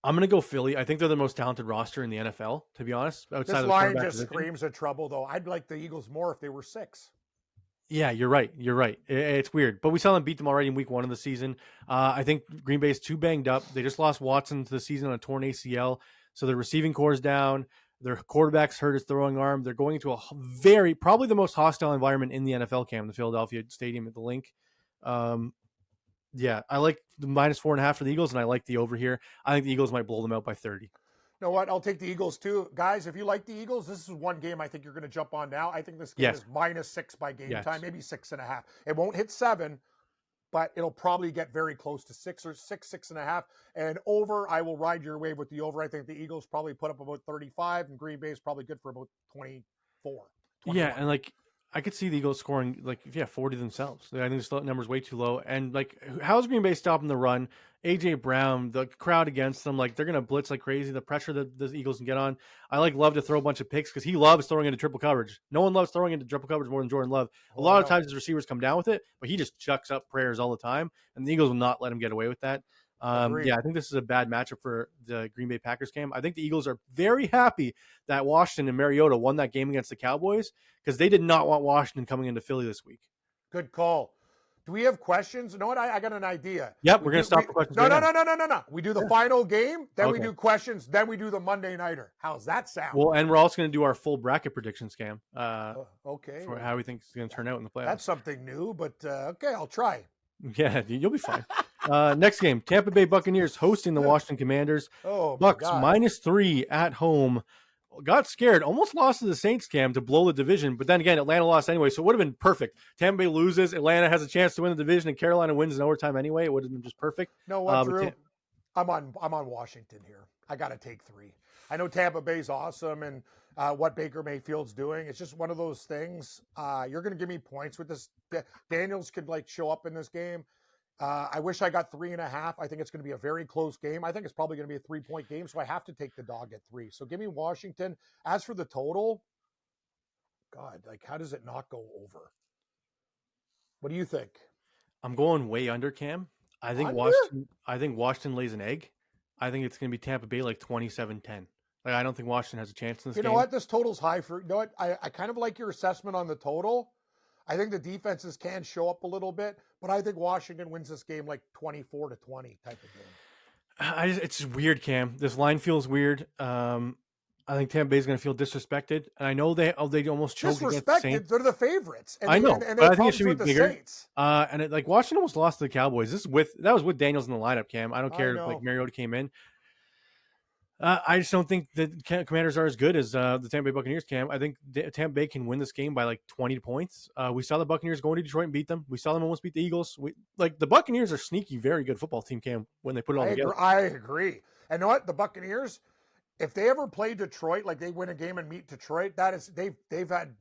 I'm going to go Philly. I think they're the most talented roster in the NFL, to be honest. This line just screams of trouble, though. I'd like the Eagles more if they were 6. Yeah, you're right. It's weird. But we saw them beat them already in week 1 of the season. I think Green Bay is too banged up. They just lost Watson to the season on a torn ACL. So their receiving core is down. Their quarterback's hurt his throwing arm. They're going into a probably the most hostile environment in the NFL, Cam, the Philadelphia Stadium at the Link. Yeah, I like the -4.5 for the Eagles, and I like the over here. I think the Eagles might blow them out by 30. You know what? I'll take the Eagles too. Guys, if you like the Eagles, this is one game I think you're going to jump on now. I think this game is -6 by game time, maybe 6.5. It won't hit 7, but it'll probably get very close to 6 or 6.5. And over, I will ride your wave with the over. I think the Eagles probably put up about 35, and Green Bay is probably good for about 24. 21. Yeah, and like I could see the Eagles scoring 40 themselves. I think this number's way too low. And like, how's Green Bay stopping the run? AJ Brown, the crowd against them, like they're gonna blitz like crazy. The pressure that the Eagles can get on. I love to throw a bunch of picks because he loves throwing into triple coverage. No one loves throwing into triple coverage more than Jordan Love. A lot of times his receivers come down with it, but he just chucks up prayers all the time, and the Eagles will not let him get away with that. I think this is a bad matchup for the Green Bay Packers game. I think the Eagles are very happy that Washington and Mariota won that game against the Cowboys because they did not want Washington coming into Philly this week. Good call. Do we have questions? You know what? I got an idea. Yep, we're going to stop for questions. No. We do the final game, then we do questions, then we do the Monday Nighter. How's that sound? Well, and we're also going to do our full bracket prediction, Cam. Okay. For how we think it's going to turn out in the playoffs. That's something new, but okay, I'll try. Yeah, you'll be fine. Next game, Tampa Bay Buccaneers hosting the Washington Commanders. Oh, Bucks -3 at home. got scared, almost lost to the Saints, Cam, to blow the division. But then again, Atlanta lost anyway, so it would have been perfect. Tampa Bay loses, Atlanta has a chance to win the division, and Carolina wins in overtime anyway. It would have been just perfect. No, what, Drew? I'm on Washington here. I got to take 3. I know Tampa Bay's awesome and what Baker Mayfield's doing. It's just one of those things. You're going to give me points with this. Daniels could show up in this game. I wish I got 3.5. I think it's going to be a very close game. I think it's probably going to be a 3-point game, so I have to take the dog at 3. So give me Washington. As for the total, God, how does it not go over? What do you think? I'm going way under, Cam. I think Washington lays an egg. I think it's going to be Tampa Bay 27-10. I don't think Washington has a chance in this game. You know what? This total's high for. You know what? I kind of like your assessment on the total. I think the defenses can show up a little bit, but I think Washington wins this game 24-20 type of game. It's weird, Cam. This line feels weird. I think Tampa Bay is going to feel disrespected, and I know they almost choked against the Saints. They're the favorites. And I know, but I think it should be bigger. Saints. And Washington almost lost to the Cowboys. That was with Daniels in the lineup, Cam. I don't care if Mariota came in. I just don't think the Commanders are as good as the Tampa Bay Buccaneers, Cam. I think Tampa Bay can win this game by 20 points. We saw the Buccaneers going to Detroit and beat them. We saw them almost beat the Eagles. The Buccaneers are sneaky, very good football team, Cam, when they put it all together. I agree. And you know what? The Buccaneers, if they ever play Detroit, they win a game and meet Detroit, that is they've had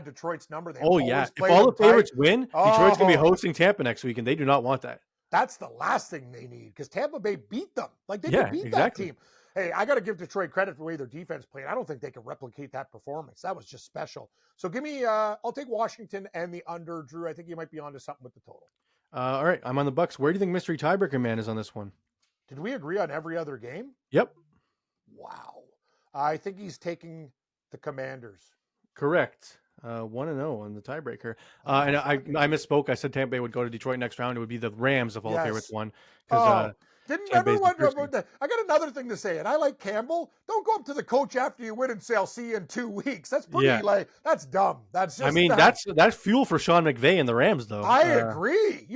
Detroit's number. If all the favorites win, Detroit's going to be hosting Tampa next week, and they do not want that. That's the last thing they need because Tampa Bay beat them. They beat that team. Hey, I got to give Detroit credit for the way their defense played. I don't think they can replicate that performance. That was just special. So give me, I'll take Washington and the under, Drew. I think you might be onto something with the total. All right, I'm on the Bucks. Where do you think Mystery Tiebreaker Man is on this one? Did we agree on every other game? Yep. Wow. I think he's taking the Commanders. Correct. 1-0 on the tiebreaker. And I misspoke. I said Tampa Bay would go to Detroit next round. It would be the Rams of all favorites one. Didn't everyone? I got another thing to say, and I like Campbell. Don't go up to the coach after you win and say, "I'll see you in 2 weeks." That's pretty that's dumb. That's just. That's fuel for Sean McVay and the Rams, though. I agree.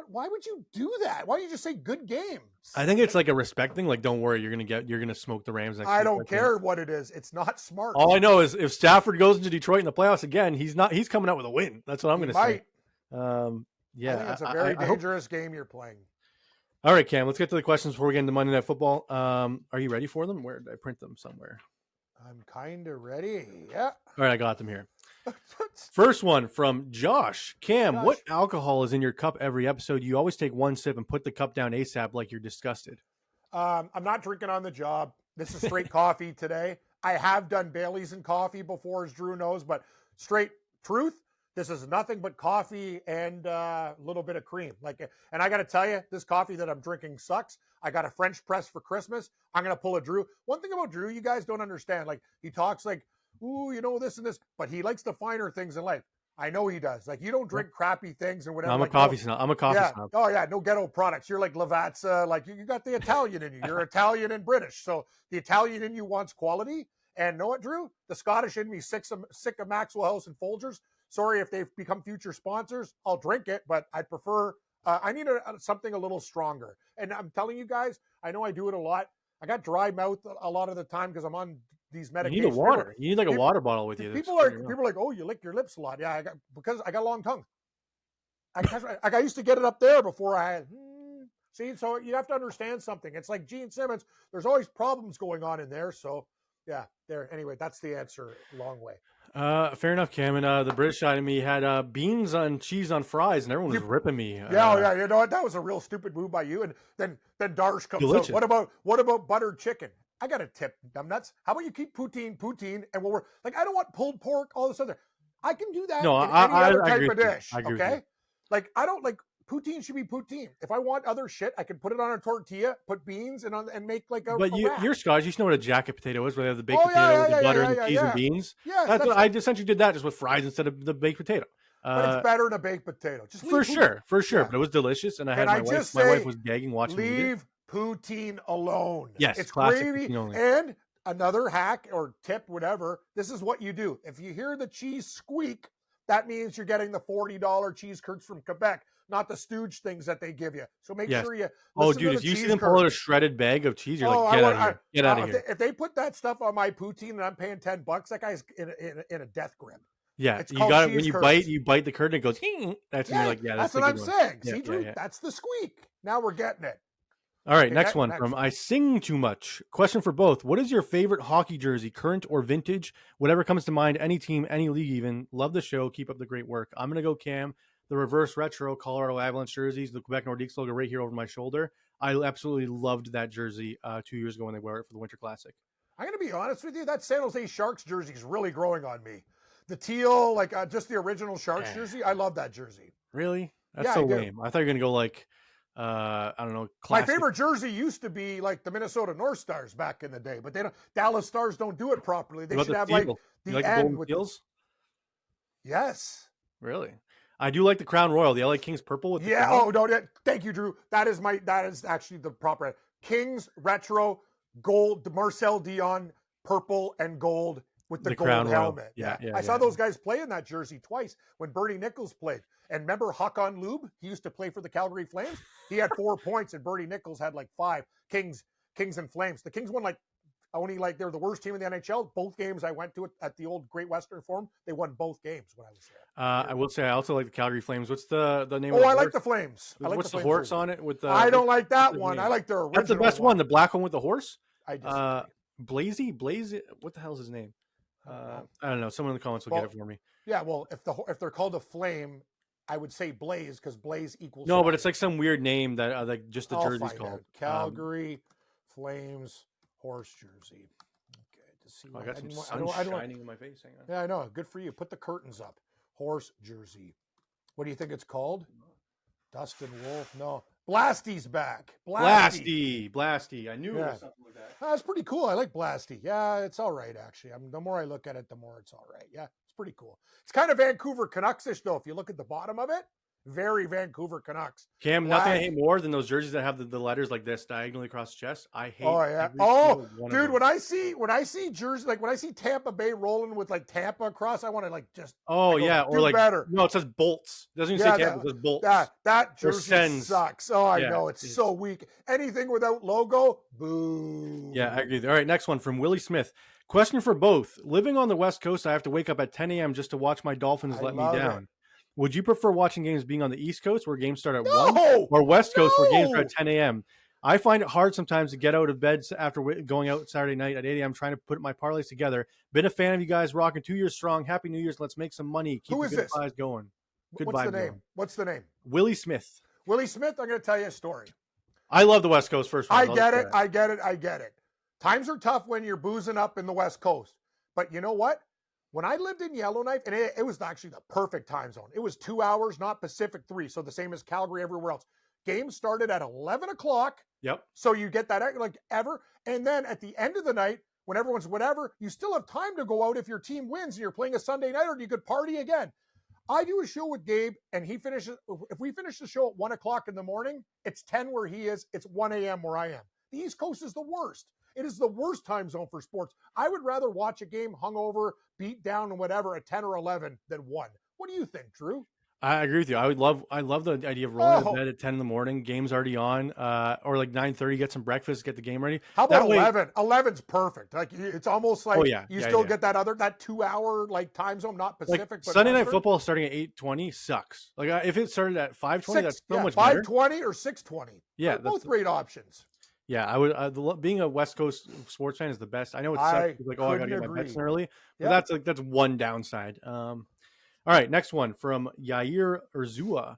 Why would you do that? Why don't you just say good games? I think it's a respect thing. Don't worry, you're gonna smoke the Rams next week. I don't care what it is. It's not smart. All I know is if Stafford goes into Detroit in the playoffs again, he's coming out with a win. That's what I'm gonna say. I think it's a very dangerous game you're playing. All right, Cam, let's get to the questions before we get into Monday Night Football. Are you ready for them? Where did I print them somewhere? I'm kind of ready. Yeah. All right, I got them here. First one from Josh. Cam, what alcohol is in your cup every episode? You always take one sip and put the cup down ASAP like you're disgusted. I'm not drinking on the job. This is straight coffee today. I have done Bailey's and coffee before, as Drew knows, but straight truth. This is nothing but coffee and a little bit of cream. And I got to tell you, this coffee that I'm drinking sucks. I got a French press for Christmas. I'm going to pull a Drew. One thing about Drew, you guys don't understand. He talks ooh, this and this, but he likes the finer things in life. I know he does. You don't drink crappy things and whatever. I'm a coffee snob. Oh, yeah. No ghetto products. You're like Lavazza. You got the Italian in you. You're Italian and British. So the Italian in you wants quality. And know what, Drew? The Scottish in me sick of Maxwell House and Folgers. Sorry if they've become future sponsors. I'll drink it, but I prefer. I need something a little stronger. And I'm telling you guys, I know I do it a lot. I got dry mouth a lot of the time because I'm on these medications. You need a water. You need a water bottle with you. People are like, "Oh, you lick your lips a lot." Yeah, because I got a long tongue. I used to get it up there before I had. See, so you have to understand something. It's like Gene Simmons. There's always problems going on in there. So, yeah, there. Anyway, that's the answer. Long way. Fair enough, Cam. And the British side of me had beans on cheese on fries, and everyone was ripping me. Yeah. You know what? That was a real stupid move by you. And then Darsh comes delicious. out. What about buttered chicken? I got a tip, numbnuts. How about you keep poutine, and we're I don't want pulled pork, all this other. I can do that in any other type of dish. Okay, I don't like poutine. Should be poutine. If I want other shit, I can put it on a tortilla, put beans, and make a. But you're Scottish. You should know what a jacket potato is, where they have the baked potato with the butter and the cheese and beans. Yeah, that's what I essentially did that just with fries instead of the baked potato. But it's better than a baked potato. Just for sure. Yeah. But it was delicious, and I had my wife. My wife was gagging watching me eat it. Poutine alone. Yes, it's gravy. And another hack or tip, whatever. This is what you do. If you hear the cheese squeak, that means you're getting the $40 cheese curds from Quebec. not the stooge things that they give you. So make Yes. sure you Oh, listen dude, to if the you see cheese them pull out a curds. shredded bag of cheese, you're Oh, like, get out of here. Get out of here. If they put that stuff on my poutine and I'm paying $10, that guy's in a death grip. Yeah, It's you called got it when cheese you curds. bite the curd and it goes, that's when you're like, yeah, that's a what I'm good one. saying. Yeah, See, Drew, that's the squeak. Now we're getting it. All right, Okay, next one from I Sing Too Much. Question for both. What is your favorite hockey jersey, current or vintage? Whatever comes to mind, any team, any league even. Love the show. Keep up the great work. I'm going to go Cam. The reverse retro Colorado Avalanche jerseys, the Quebec Nordiques logo right here over my shoulder. I absolutely loved that jersey 2 years ago when they wore it for the Winter Classic. I'm going to be honest with you. That San Jose Sharks jersey is really growing on me. The teal, like just the original Sharks jersey. I love that jersey. Really? That's so lame. I thought you were going to go like, I don't know. Classic. My favorite jersey used to be like the Minnesota North Stars back in the day, but Dallas Stars don't do it properly. They should have like the end with Golden Yes. Really? I do like the Crown Royal, the LA Kings purple with the crown. Oh no, thank you, Drew. That is actually the proper Kings retro gold, Marcel Dion purple and gold with the gold helmet. Yeah. I saw those guys play in that jersey twice when Bernie Nichols played. And remember Hakan Lube? He used to play for the Calgary Flames. He had 4 points, and Bernie Nichols had like 5. Kings and Flames. The Kings won they were the worst team in the NHL. Both games I went to at the old Great Western Forum, they won both games when I was there. I will say I also like the Calgary Flames. What's the name? Oh, I like the Flames. What's the horse on it? With the I don't like that one. I like their original. That's the best one. The black one with the horse. I disagree. Blaze. What the hell is his name? I don't know. Someone in the comments will get it for me. Yeah, well, if they're called a flame, I would say Blaze because Blaze equals. No, but it's like some weird name that like just the jersey's called. Calgary Flames horse jersey. Okay, to see. I got some sun shining in my face. Hang on. Yeah, I know. Good for you. Put the curtains up. Horse jersey. What do you think it's called? Dustin Wolf? No. Blasty's back. Blasty. I knew it was something like that. That's pretty cool. I like Blasty. Yeah, it's all right, actually. The more I look at it, the more it's all right. Yeah, it's pretty cool. It's kind of Vancouver Canucks-ish, though. If you look at the bottom of it, very Vancouver Canucks. Cam, nothing I hate more than those jerseys that have the letters like this diagonally across the chest. I hate. Oh yeah. Dude, when I see jerseys, like when I see Tampa Bay rolling with like Tampa across, I want to like just. Oh yeah, or like better. No, it says bolts. It doesn't even say Tampa. It says bolts. That jersey sucks. Oh, I know it's so weak. Anything without logo, boo. Yeah, I agree. All right, next one from Willie Smith. Question for both. Living on the West Coast, I have to wake up at 10 a.m. just to watch my Dolphins let me down. Would you prefer watching games being on the East Coast where games start at 1 or West Coast where games start at 10 a.m.? I find it hard sometimes to get out of bed after going out Saturday night at 8 a.m. trying to put my parlays together. Been a fan of you guys rocking 2 years strong. Happy New Year's. Let's make some money. Keep the good vibes going. Good What's vibes the name? going. What's the name? Willie Smith. Willie Smith, I'm going to tell you a story. I love the West Coast first. I get it. Times are tough when you're boozing up in the West Coast. But you know what? When I lived in Yellowknife, and it was actually the perfect time zone. It was 2 hours, not Pacific 3, so the same as Calgary everywhere else. Games started at 11 o'clock. Yep. So you get that like ever. And then at the end of the night, when everyone's whatever, you still have time to go out if your team wins and you're playing a Sunday night, or you could party again. I do a show with Gabe, and if we finish the show at 1 o'clock in the morning, it's 10 where he is, it's 1 a.m. where I am. The East Coast is the worst. It is the worst time zone for sports. I would rather watch a game hungover, beat down, and whatever at 10 or 11 than 1. What do you think, Drew? I agree with you. I love the idea of rolling to bed at 10 in the morning, game's already on, or like 9:30, get some breakfast, get the game ready. How about 11? 11's perfect. Like it's almost like you still get that 2 hour like time zone, not Pacific. Like but Sunday night football starting at 8:20 sucks. Like if it started at 5:20, that's so much better. 5:20 or 6:20. Yeah, both great options. Yeah, I would. Being a West Coast sports fan is the best. I know it's like, I gotta get my bets in early, but that's one downside. All right, next one from Yair Urzua.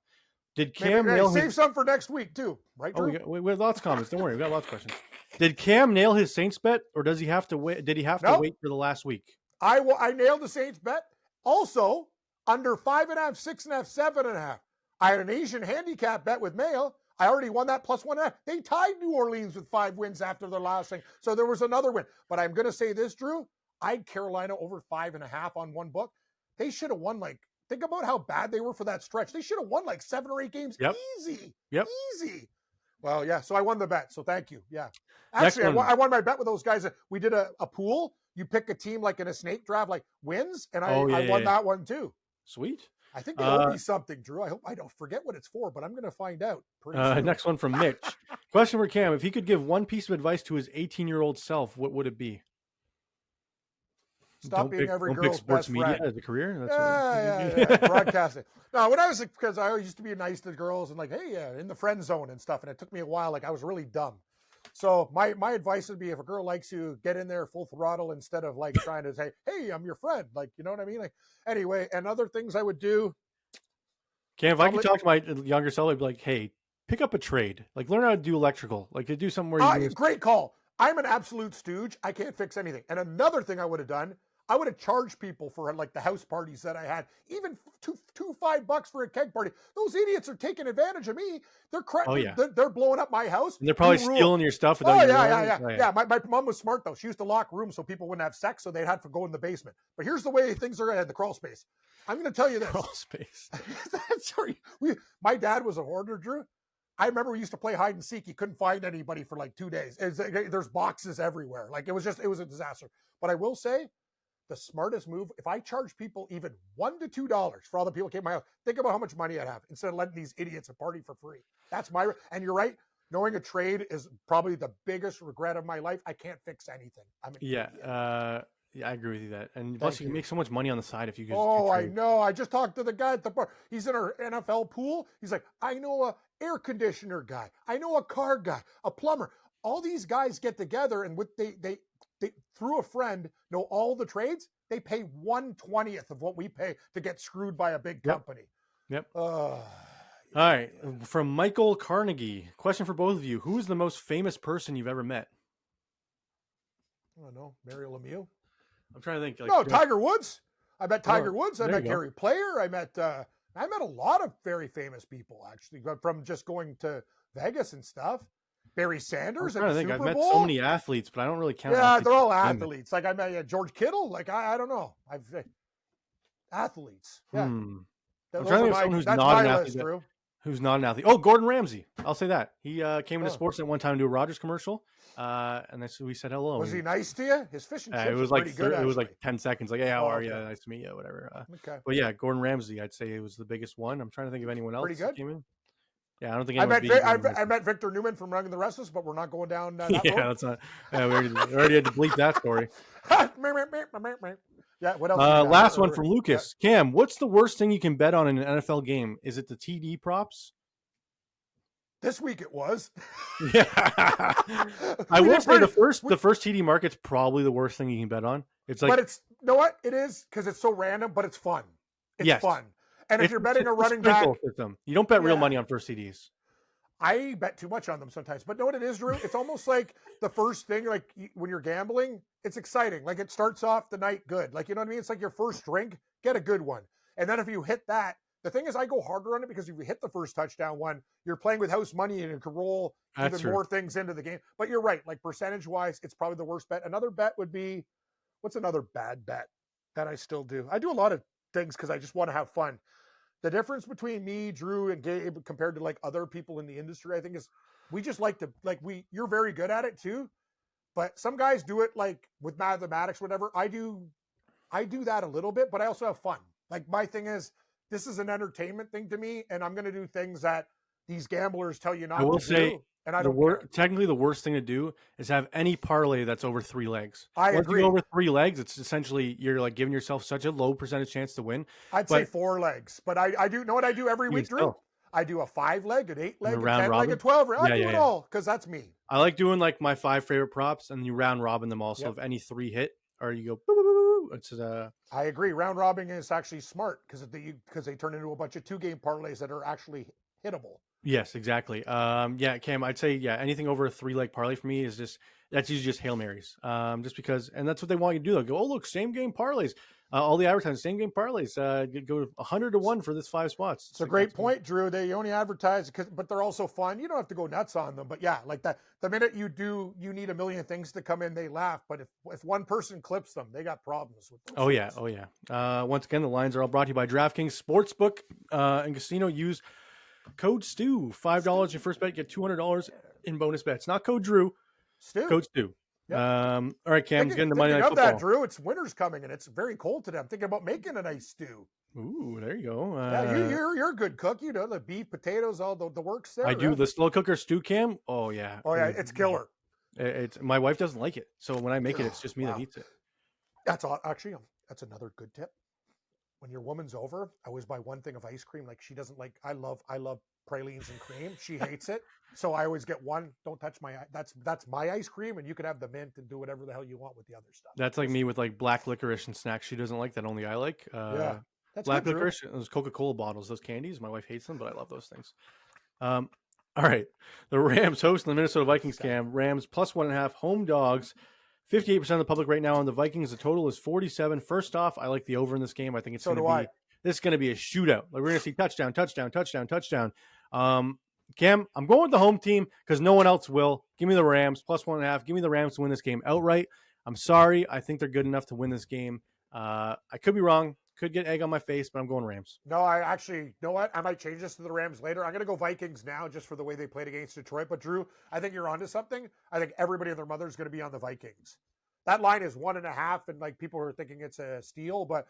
Did Cam nail save some for next week too, right? Drew? We have lots of comments. Don't worry, we got lots of questions. Did Cam nail his Saints bet, or does he have to wait? Did he have to wait for the last week? I nailed the Saints bet. Also, under 5.5, 6.5, 7.5. I had an Asian handicap bet with Mayo. I already won that plus 1.5. They tied New Orleans with 5 wins after their last thing. So there was another win. But I'm going to say this, Drew. I had Carolina over 5.5 on one book. They should have won think about how bad they were for that stretch. They should have won 7 or 8 games easy. Easy. Well, yeah. So I won the bet. So thank you. Yeah. Actually, I won my bet with those guys. We did a pool. You pick a team like in a snake draft, like wins. And I won that one too. Sweet. I think they owe me something, Drew. I hope I don't forget what it's for, but I'm going to find out pretty soon. Next one from Mitch. Question for Cam. If he could give one piece of advice to his 18-year-old self, what would it be? Stop being every girl's best friend. Media as a career? That's yeah. Broadcasting. No, when I was, because I used to be nice to girls and like, hey, in the friend zone and stuff. And it took me a while. Like I was really dumb. So my advice would be, if a girl likes you, get in there full throttle instead of like trying to say, hey, I'm your friend. Like, you know what I mean? Like, anyway, and other things I would do. Cam, if I could talk to my younger self, I'd be like, hey, pick up a trade. Like learn how to do electrical. Like to do something where you great call. I'm an absolute stooge. I can't fix anything. And another thing I would have done, I would have charged people for like the house parties that I had, even $5 for a keg party. Those idiots are taking advantage of me. They're blowing up my house. And they're probably stealing your stuff. Yeah. My mom was smart though. She used to lock rooms so people wouldn't have sex, so they'd have to go in the basement. But here's the way things are at the crawl space. I'm going to tell you this. Crawl space. Sorry. My dad was a hoarder, Drew. I remember we used to play hide and seek. You couldn't find anybody for like 2 days. There's boxes everywhere. Like it was a disaster. But I will say, the smartest move, if I charge people even $1 to $2 for all the people who came to my house, think about how much money I'd have instead of letting these idiots a party for free. That's and you're right. Knowing a trade is probably the biggest regret of my life. I can't fix anything. Yeah, I agree with you that. And plus, you can make so much money on the side if you could. I know. I just talked to the guy at the bar. He's in our NFL pool. He's like, I know a air conditioner guy. I know a car guy, a plumber. All these guys get together and they through a friend know all the trades. They pay 1/20th of what we pay to get screwed by a big company. Yep. All right. From Michael Carnegie. Question for both of you. Who is the most famous person you've ever met? I don't know. Mario Lemieux. I'm trying to think. Tiger Woods. I met Tiger Woods. I met Gary Player. I met a lot of very famous people, actually, from just going to Vegas and stuff. Barry Sanders. I think I've met so many athletes, but I don't really count. Yeah, they're all athletes. Like I met George Kittle. Like I don't know. Athletes. Yeah. I'm trying to think of someone who's not an athlete. Who's not an athlete? Oh, Gordon Ramsay. I'll say that. He came into sports at one time to do a Rogers commercial, and we said hello. Was he nice to you? His fishing chips it was like pretty good. It was like 10 seconds. Like, hey, how are you? Nice to meet you. Whatever. Okay. But yeah, Gordon Ramsay. I'd say it was the biggest one. I'm trying to think of anyone else pretty good. That came in. Yeah, I don't think I met Victor Newman from Running the Restless, but we're not going down that road. That's not. We already had to bleep that story. Yeah, what else? Last one from Lucas. Yeah. Cam, what's the worst thing you can bet on in an NFL game? Is it the TD props? This week it was. Yeah. I will say the first TD market's probably the worst thing you can bet on. It's like, but it's, you know what? It is, because it's so random, but it's fun. It's fun. And if you're betting a running back, system. You don't bet real money on first TDs. I bet too much on them sometimes. But know what it is, Drew? It's almost like the first thing, like when you're gambling, it's exciting. Like it starts off the night good. Like, you know what I mean? It's like your first drink, get a good one. And then if you hit that, the thing is I go harder on it because if you hit the first touchdown one, you're playing with house money and you can roll more things into the game. But you're right. Like percentage-wise, it's probably the worst bet. Another bet would be, what's another bad bet that I still do? I do a lot of things because I just want to have fun. The difference between me, Drew, and Gabe compared to like other people in the industry, I think, is we just like to you're very good at it too, but some guys do it like with mathematics, whatever. I do that a little bit, but I also have fun. Like my thing is, this is an entertainment thing to me, and I'm going to do things that these gamblers tell you not to do. I will say, and I don't technically the worst thing to do is have any parlay that's over 3 legs. Once agree. You go over 3 legs, it's essentially you're like giving yourself such a low percentage chance to win. I'd say 4 legs, but I do know what I do every week, Drew? I do a 5-leg, an 8-leg, a 10-leg, a 12-leg. I do it all because that's me. I like doing like my 5 favorite props, and you round robin them all. So if any 3 hit, or you go. It's I agree. Round robbing is actually smart because they turn into a bunch of 2-game parlays that are actually hittable. Yes, exactly. Cam, I'd say anything over a 3-leg parlay for me is that's usually just Hail Marys. Just because, and that's what they want you to do. They'll go, oh look, same game parlays. All the advertising, same game parlays. Go 100 to 1 for this 5 spots. It's a great point, Drew. They only advertise but they're also fun. You don't have to go nuts on them, but yeah, like that. The minute you do, you need a million things to come in. They laugh, but if one person clips them, they got problems with them. Oh yeah. Once again, the lines are all brought to you by DraftKings Sportsbook and Casino. Use code Stu. $5 your first bet, get $200 in bonus bets. Not code Drew. Stu. Code Stu. Yep. All right, Cam, let's get into Monday Night Football. That, Drew, it's winter's coming and it's very cold today. I'm thinking about making a nice stew. Ooh, there you go. Yeah, you're a good cook. You know, the beef, potatoes, all the works there. I do the slow cooker stew, Cam. Oh yeah. Oh yeah, it's killer. It's my wife doesn't like it, so when I make it, it's just me that eats it. That's actually that's another good tip. When your woman's over, I always buy one thing of ice cream. Like she doesn't like. I love pralines and cream. She hates it, so I always get one. Don't touch my. That's my ice cream, and you can have the mint and do whatever the hell you want with the other stuff. That's like me with like black licorice and snacks. She doesn't like that. Only I like. Yeah, that's black good, licorice. Those Coca-Cola bottles. Those candies. My wife hates them, but I love those things. All right, the Rams hosting the Minnesota Vikings. Cam, Rams plus 1.5 home dogs. 58% of the public right now on the Vikings. The total is 47. First off, I like the over in this game. I think it's going to be. This is going to be a shootout. Like we're going to see touchdown. Cam, I'm going with the home team because no one else will. Give me the Rams plus 1.5. Give me the Rams to win this game outright. I'm sorry. I think they're good enough to win this game. I could be wrong. Could get egg on my face, but I'm going Rams. No, I actually, you know what? I might change this to the Rams later. I'm going to go Vikings now just for the way they played against Detroit. But Drew, I think you're onto something. I think everybody and their mother is going to be on the Vikings. That line is 1.5, and like people are thinking it's a steal. But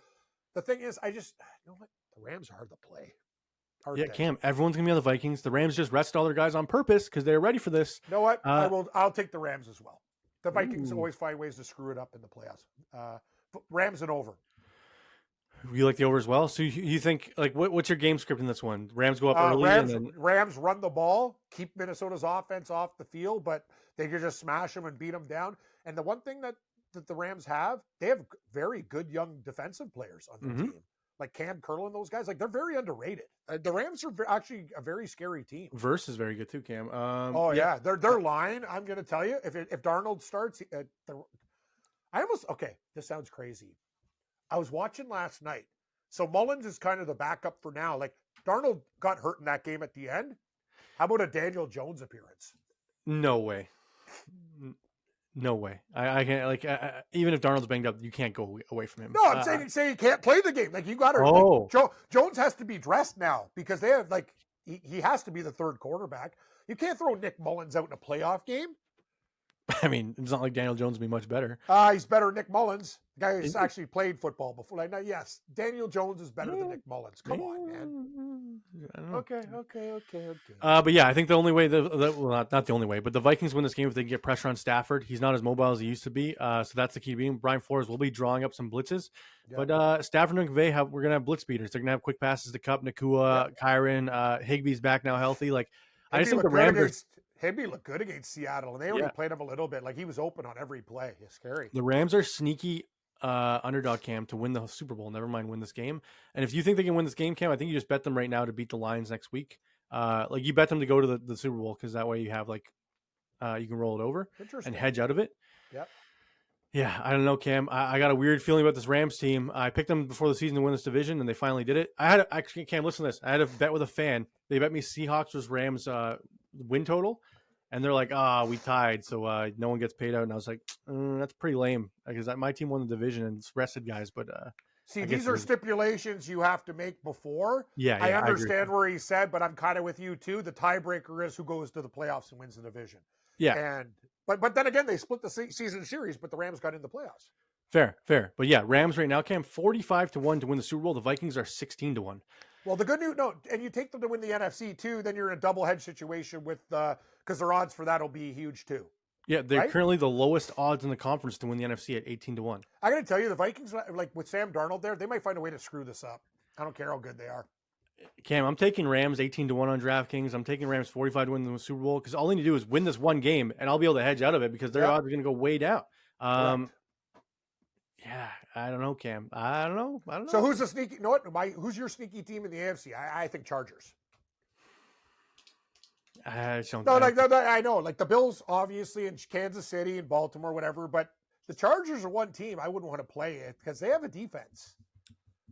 the thing is, you know what? The Rams are hard to play. Cam, everyone's going to be on the Vikings. The Rams just rested all their guys on purpose because they're ready for this. You know what? I'll take the Rams as well. The Vikings always find ways to screw it up in the playoffs. Rams and over. You like the over as well? So you think, like, what's your game script in this one? Rams go up early? Rams run the ball, keep Minnesota's offense off the field, but they can just smash them and beat them down. And the one thing that the Rams have, they have very good young defensive players on their team. Like Cam Curl and those guys, like they're very underrated. The Rams are actually a very scary team. Verse is very good too, Cam. Yeah. Their line, I'm going to tell you, if Darnold starts, this sounds crazy. I was watching last night. So Mullins is kind of the backup for now. Like Darnold got hurt in that game at the end. How about a Daniel Jones appearance? No way. No way. I can't, even if Darnold's banged up, you can't go away from him. No, I'm saying he can't play the game. Like you got to. Like, Jones has to be dressed now because they have he has to be the third quarterback. You can't throw Nick Mullins out in a playoff game. I mean, it's not like Daniel Jones will be much better. He's better than Nick Mullins. The guy who's actually played football before. Yes, Daniel Jones is better than Nick Mullins. Come on, man. Okay. But yeah, I think the only way, not the only way, but the Vikings win this game if they can get pressure on Stafford. He's not as mobile as he used to be. So that's the key to being. Brian Flores will be drawing up some blitzes. Yep. But Stafford and McVay, we're going to have blitz beaters. They're going to have quick passes to Kupp, Nakua, Kyron. Higbee's back now healthy. I just think the Rams Higby looked good against Seattle, and they already played him a little bit. Like he was open on every play. It's scary. The Rams are sneaky underdog, Cam, to win the Super Bowl. Never mind win this game. And if you think they can win this game, Cam, I think you just bet them right now to beat the Lions next week. You bet them to go to the Super Bowl because that way you have you can roll it over and hedge out of it. Yep. Yeah, I don't know, Cam. I got a weird feeling about this Rams team. I picked them before the season to win this division, and they finally did it. Cam, listen to this. I had a bet with a fan. They bet me Seahawks versus Rams win total. And they're like, we tied, so no one gets paid out. And I was like, that's pretty lame because my team won the division and it's rested guys. But see, these are stipulations you have to make before. Yeah, I understand where he said, but I'm kind of with you too. The tiebreaker is who goes to the playoffs and wins the division. Yeah, and but then again, they split the season series, but the Rams got in the playoffs. Fair. But yeah, Rams right now, Cam, 45-1 to win the Super Bowl. The Vikings are 16-1. Well, the good news, and you take them to win the NFC too, then you're in a double hedge situation with because their odds for that will be huge too. Yeah, they're currently the lowest odds in the conference to win the NFC at 18-1. I got to tell you, the Vikings, like with Sam Darnold there, they might find a way to screw this up. I don't care how good they are. Cam, I'm taking Rams 18-1 on DraftKings. I'm taking Rams 45 to win the Super Bowl because all they need to do is win this one game, and I'll be able to hedge out of it because their odds are going to go way down. Yeah, I don't know, Cam. I don't know. So who's the sneaky? Who's your sneaky team in the AFC? I think Chargers. I know, like the Bills, obviously, in Kansas City and Baltimore, whatever. But the Chargers are one team I wouldn't want to play it because they have a defense.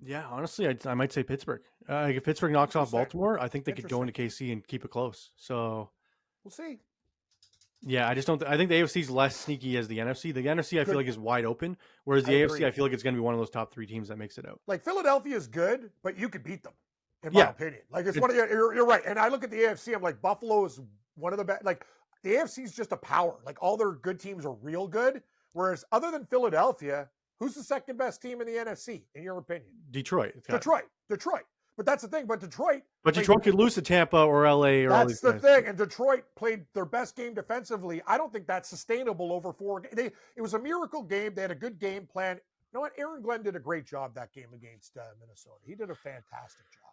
Yeah, honestly, I might say Pittsburgh. If Pittsburgh knocks off Baltimore, I think they could go into KC and keep it close. So we'll see. Yeah, I just don't. I think the AFC is less sneaky as the NFC. The NFC, I feel like, is wide open, whereas the AFC, I feel like it's going to be one of those top three teams that makes it out. Like Philadelphia is good, but you could beat them, in my opinion. Like it's one of you're right. And I look at the AFC, I'm like Buffalo is one of the best. Like the AFC is just a power. Like all their good teams are real good, whereas other than Philadelphia, Who's the second best team in the NFC, in your opinion? Detroit. Detroit. But that's the thing. But Detroit could lose to Tampa or LA. That's the thing. And Detroit played their best game defensively. I don't think that's sustainable over 4 games. It was a miracle game. They had a good game plan. You know what? Aaron Glenn did a great job that game against Minnesota. He did a fantastic job.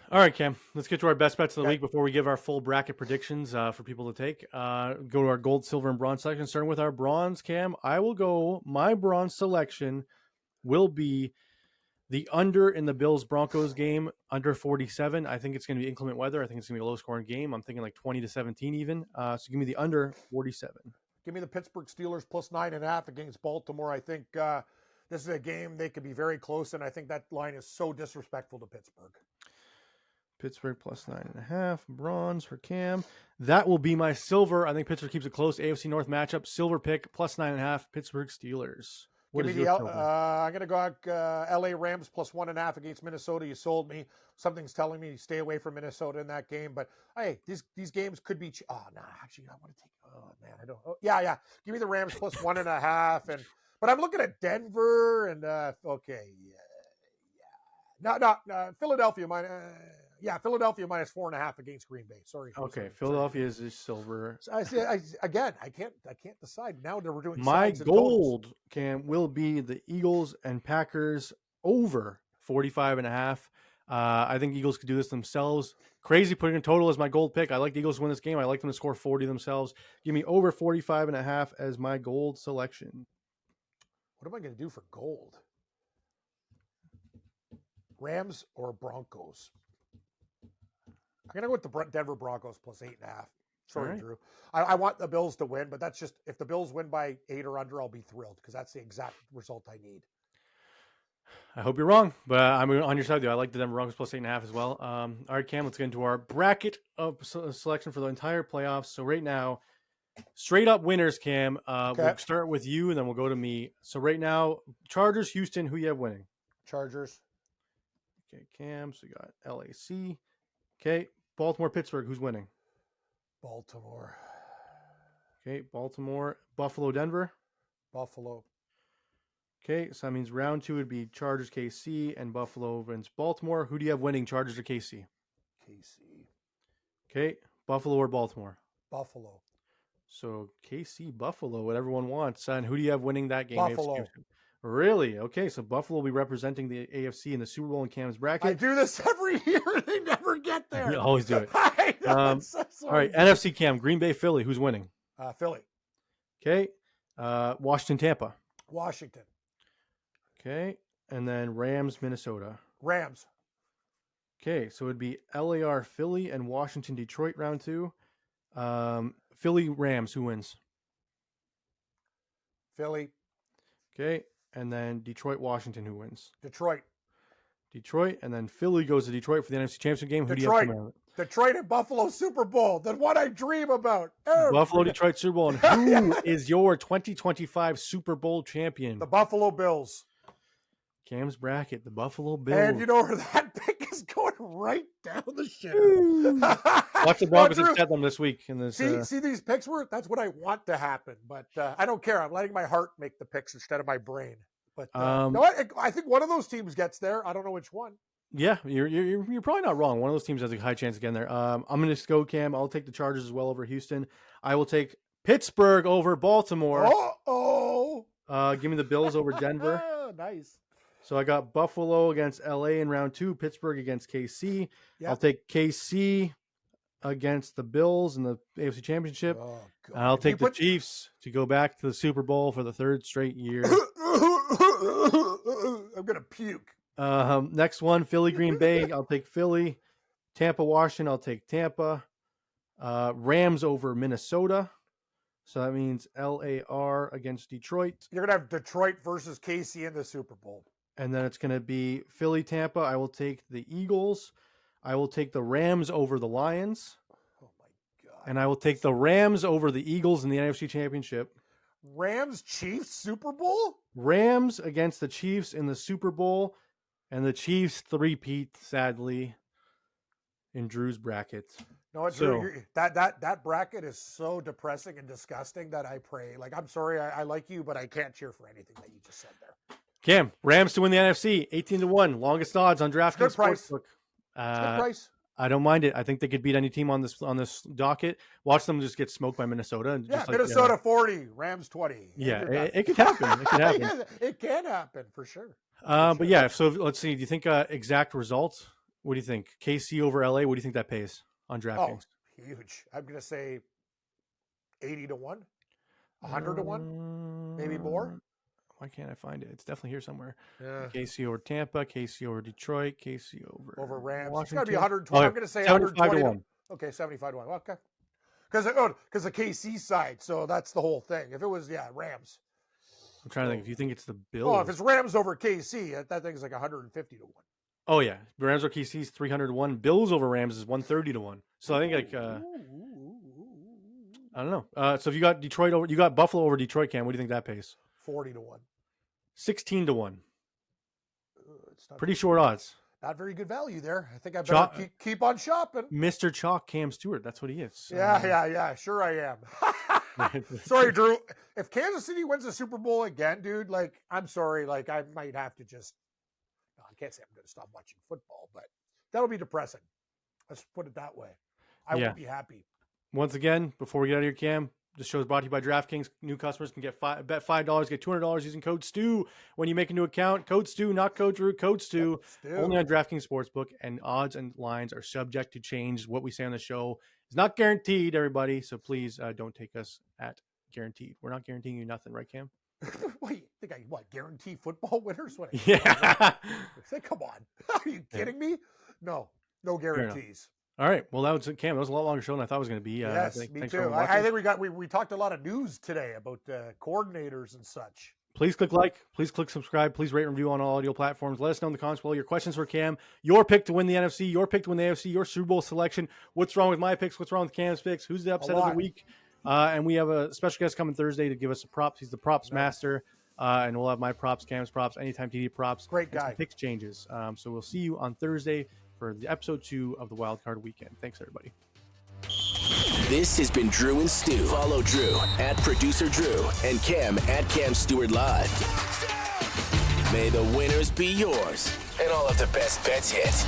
All right, Cam, let's get to our best bets of the week before we give our full bracket predictions for people to take. Go to our gold, silver, and bronze section. Starting with our bronze, Cam, my bronze selection will be the under in the Bills-Broncos game, under 47. I think it's going to be inclement weather. I think it's going to be a low-scoring game. I'm thinking like 20-17 even. So give me the under 47. Give me the Pittsburgh Steelers plus 9.5 against Baltimore. I think this is a game they could be very close, and I think that line is so disrespectful to Pittsburgh. Pittsburgh plus 9.5. Bronze for Cam. That will be my silver. I think Pittsburgh keeps it close. AFC North matchup. Silver pick plus 9.5. Pittsburgh Steelers. I'm going to go LA Rams plus 1.5 against Minnesota. You sold me. Something's telling me to stay away from Minnesota in that game. But hey, these games could be. Actually, I want to take. Oh man, I don't. Oh, yeah. Give me the Rams plus 1.5. But I'm looking at Denver and okay, yeah. No, Philadelphia minus. Philadelphia minus 4.5 against Green Bay. Sorry. Okay, Philadelphia is silver. I can't decide now that we're doing. My gold will be the Eagles and Packers over 45.5. I think Eagles could do this themselves. Crazy putting a total as my gold pick. I like the Eagles to win this game. I like them to score 40 themselves. Give me over 45.5 as my gold selection. What am I going to do for gold? Rams or Broncos? I'm going to go with the Denver Broncos plus 8.5. Sorry, right. Drew. I want the Bills to win, but that's just, if the Bills win by 8 or under, I'll be thrilled because that's the exact result I need. I hope you're wrong, but I'm on your side, though. I like the Denver Broncos plus 8.5 as well. All right, Cam, let's get into our bracket of selection for the entire playoffs. So right now, straight up winners, Cam. We'll start with you, and then we'll go to me. So right now, Chargers, Houston, who you have winning? Chargers. Okay, Cam, so you got LAC. Okay, Baltimore, Pittsburgh, who's winning? Baltimore. Okay, Baltimore, Buffalo, Denver. Buffalo. Okay, so that means round 2 would be Chargers, KC, and Buffalo against Baltimore. Who do you have winning, Chargers or KC? KC. Okay, Buffalo or Baltimore? Buffalo. So KC, Buffalo, what everyone wants. And who do you have winning that game? Buffalo. Really? Okay, so Buffalo will be representing the AFC in the Super Bowl in Cam's bracket. I do this every year. They never get there. You always do it. I know, all right, NFC Cam, Green Bay, Philly. Who's winning? Philly. Okay. Washington, Tampa. Washington. Okay. And then Rams, Minnesota. Rams. Okay, so it would be LAR, Philly, and Washington, Detroit, round 2. Philly, Rams. Who wins? Philly. Okay. And then Detroit, Washington, who wins? Detroit. Detroit, and then Philly goes to Detroit for the NFC Championship game. Who Detroit. do you have? Detroit and Buffalo Super Bowl. The one I dream about. Buffalo, Detroit Super Bowl. And who is your 2025 Super Bowl champion? The Buffalo Bills. Cam's bracket, the Buffalo Bills. And you know where that pick is going right down the shitter. Watch the Broncos upset them this week. In this, see these picks? That's what I want to happen. But I don't care. I'm letting my heart make the picks instead of my brain. But no, I think one of those teams gets there. I don't know which one. Yeah, you're probably not wrong. One of those teams has a high chance of getting there. I'm going to go, Cam. I'll take the Chargers as well over Houston. I will take Pittsburgh over Baltimore. Give me the Bills over Denver. Nice. So I got Buffalo against LA in round 2, Pittsburgh against KC. Yep. I'll take KC against the Bills in the AFC Championship. And I'll take the Chiefs to go back to the Super Bowl for the 3rd straight year. I'm going to puke. Next one, Philly, Green Bay. I'll take Philly. Tampa, Washington. I'll take Tampa. Rams over Minnesota. So that means LAR against Detroit. You're going to have Detroit versus KC in the Super Bowl. And then it's going to be Philly, Tampa. I will take the Eagles. I will take the Rams over the Lions. Oh, my God. And I will take the Rams over the Eagles in the NFC Championship. Rams, Chiefs, Super Bowl? Rams against the Chiefs in the Super Bowl. And the Chiefs three-peat, sadly, in Drew's bracket. No, Drew, that bracket is so depressing and disgusting that I pray. Like, I'm sorry, I like you, but I can't cheer for anything that you just said there. Cam, Rams to win the NFC, 18-1, longest odds on DraftKings Good price. Sportsbook. Good price. I don't mind it. I think they could beat any team on this docket. Watch them just get smoked by Minnesota. And Yeah, just Minnesota 40, Rams 20. Yeah, it could happen. It could happen. It can happen for sure. But yeah, so let's see. Do you think exact results? What do you think? KC over LA? What do you think that pays on DraftKings? Oh, huge. I'm going to say 80-1, 100-1, maybe more. Why can't I find it? It's definitely here somewhere. Yeah. KC over Tampa, KC over Detroit, KC over Rams. Washington. It's got to be 120. I'm going to say 120. Okay, 75-1. Okay. Because the KC side, so that's the whole thing. If it was, Rams. I'm trying to think. If you think it's the Bills. Oh, if it's Rams over KC, that thing's like 150-1. Oh, yeah. Rams over KC is 300-1. Bills over Rams is 130-1. So I think I don't know. So if you got Buffalo over Detroit, Cam, what do you think that pays? 40-1. 16-1. It's not pretty short odds. Not very good value there. I think I better keep on shopping. Mr. Chalk Cam Stewart. That's what he is. Yeah. Sure I am. Sorry, Drew. If Kansas City wins the Super Bowl again, dude, I'm sorry. I might have to just... No, I can't say I'm going to stop watching football, but that'll be depressing. Let's put it that way. I won't be happy. Once again, before we get out of here, Cam, this show is brought to you by DraftKings. New customers can bet $5, get $200 using code STU when you make a new account. Code STU, not code Drew, code STU. Only on DraftKings Sportsbook, and odds and lines are subject to change. What we say on the show is not guaranteed, everybody, so please don't take us at guaranteed. We're not guaranteeing you nothing, right, Cam? Wait, think I guarantee football winners? Yeah. Come on. Are you kidding me? No guarantees. All right. Well, that was Cam. That was a lot longer show than I thought it was going to be. Yes, me too. I think we talked a lot of news today about coordinators and such. Please click like. Please click subscribe. Please rate and review on all audio platforms. Let us know in the comments below your questions for Cam. Your pick to win the NFC. Your pick to win the AFC. Your Super Bowl selection. What's wrong with my picks? What's wrong with Cam's picks? Who's the upset of the week? And we have a special guest coming Thursday to give us the props. He's the props master. And we'll have my props, Cam's props, Anytime TD props. Great guy. Picks changes. So we'll see you on Thursday for the episode 2 of the Wildcard Weekend. Thanks, everybody. This has been Drew and Stu. Follow Drew at Producer Drew and Cam at Cam Stewart Live. May the winners be yours and all of the best bets hit.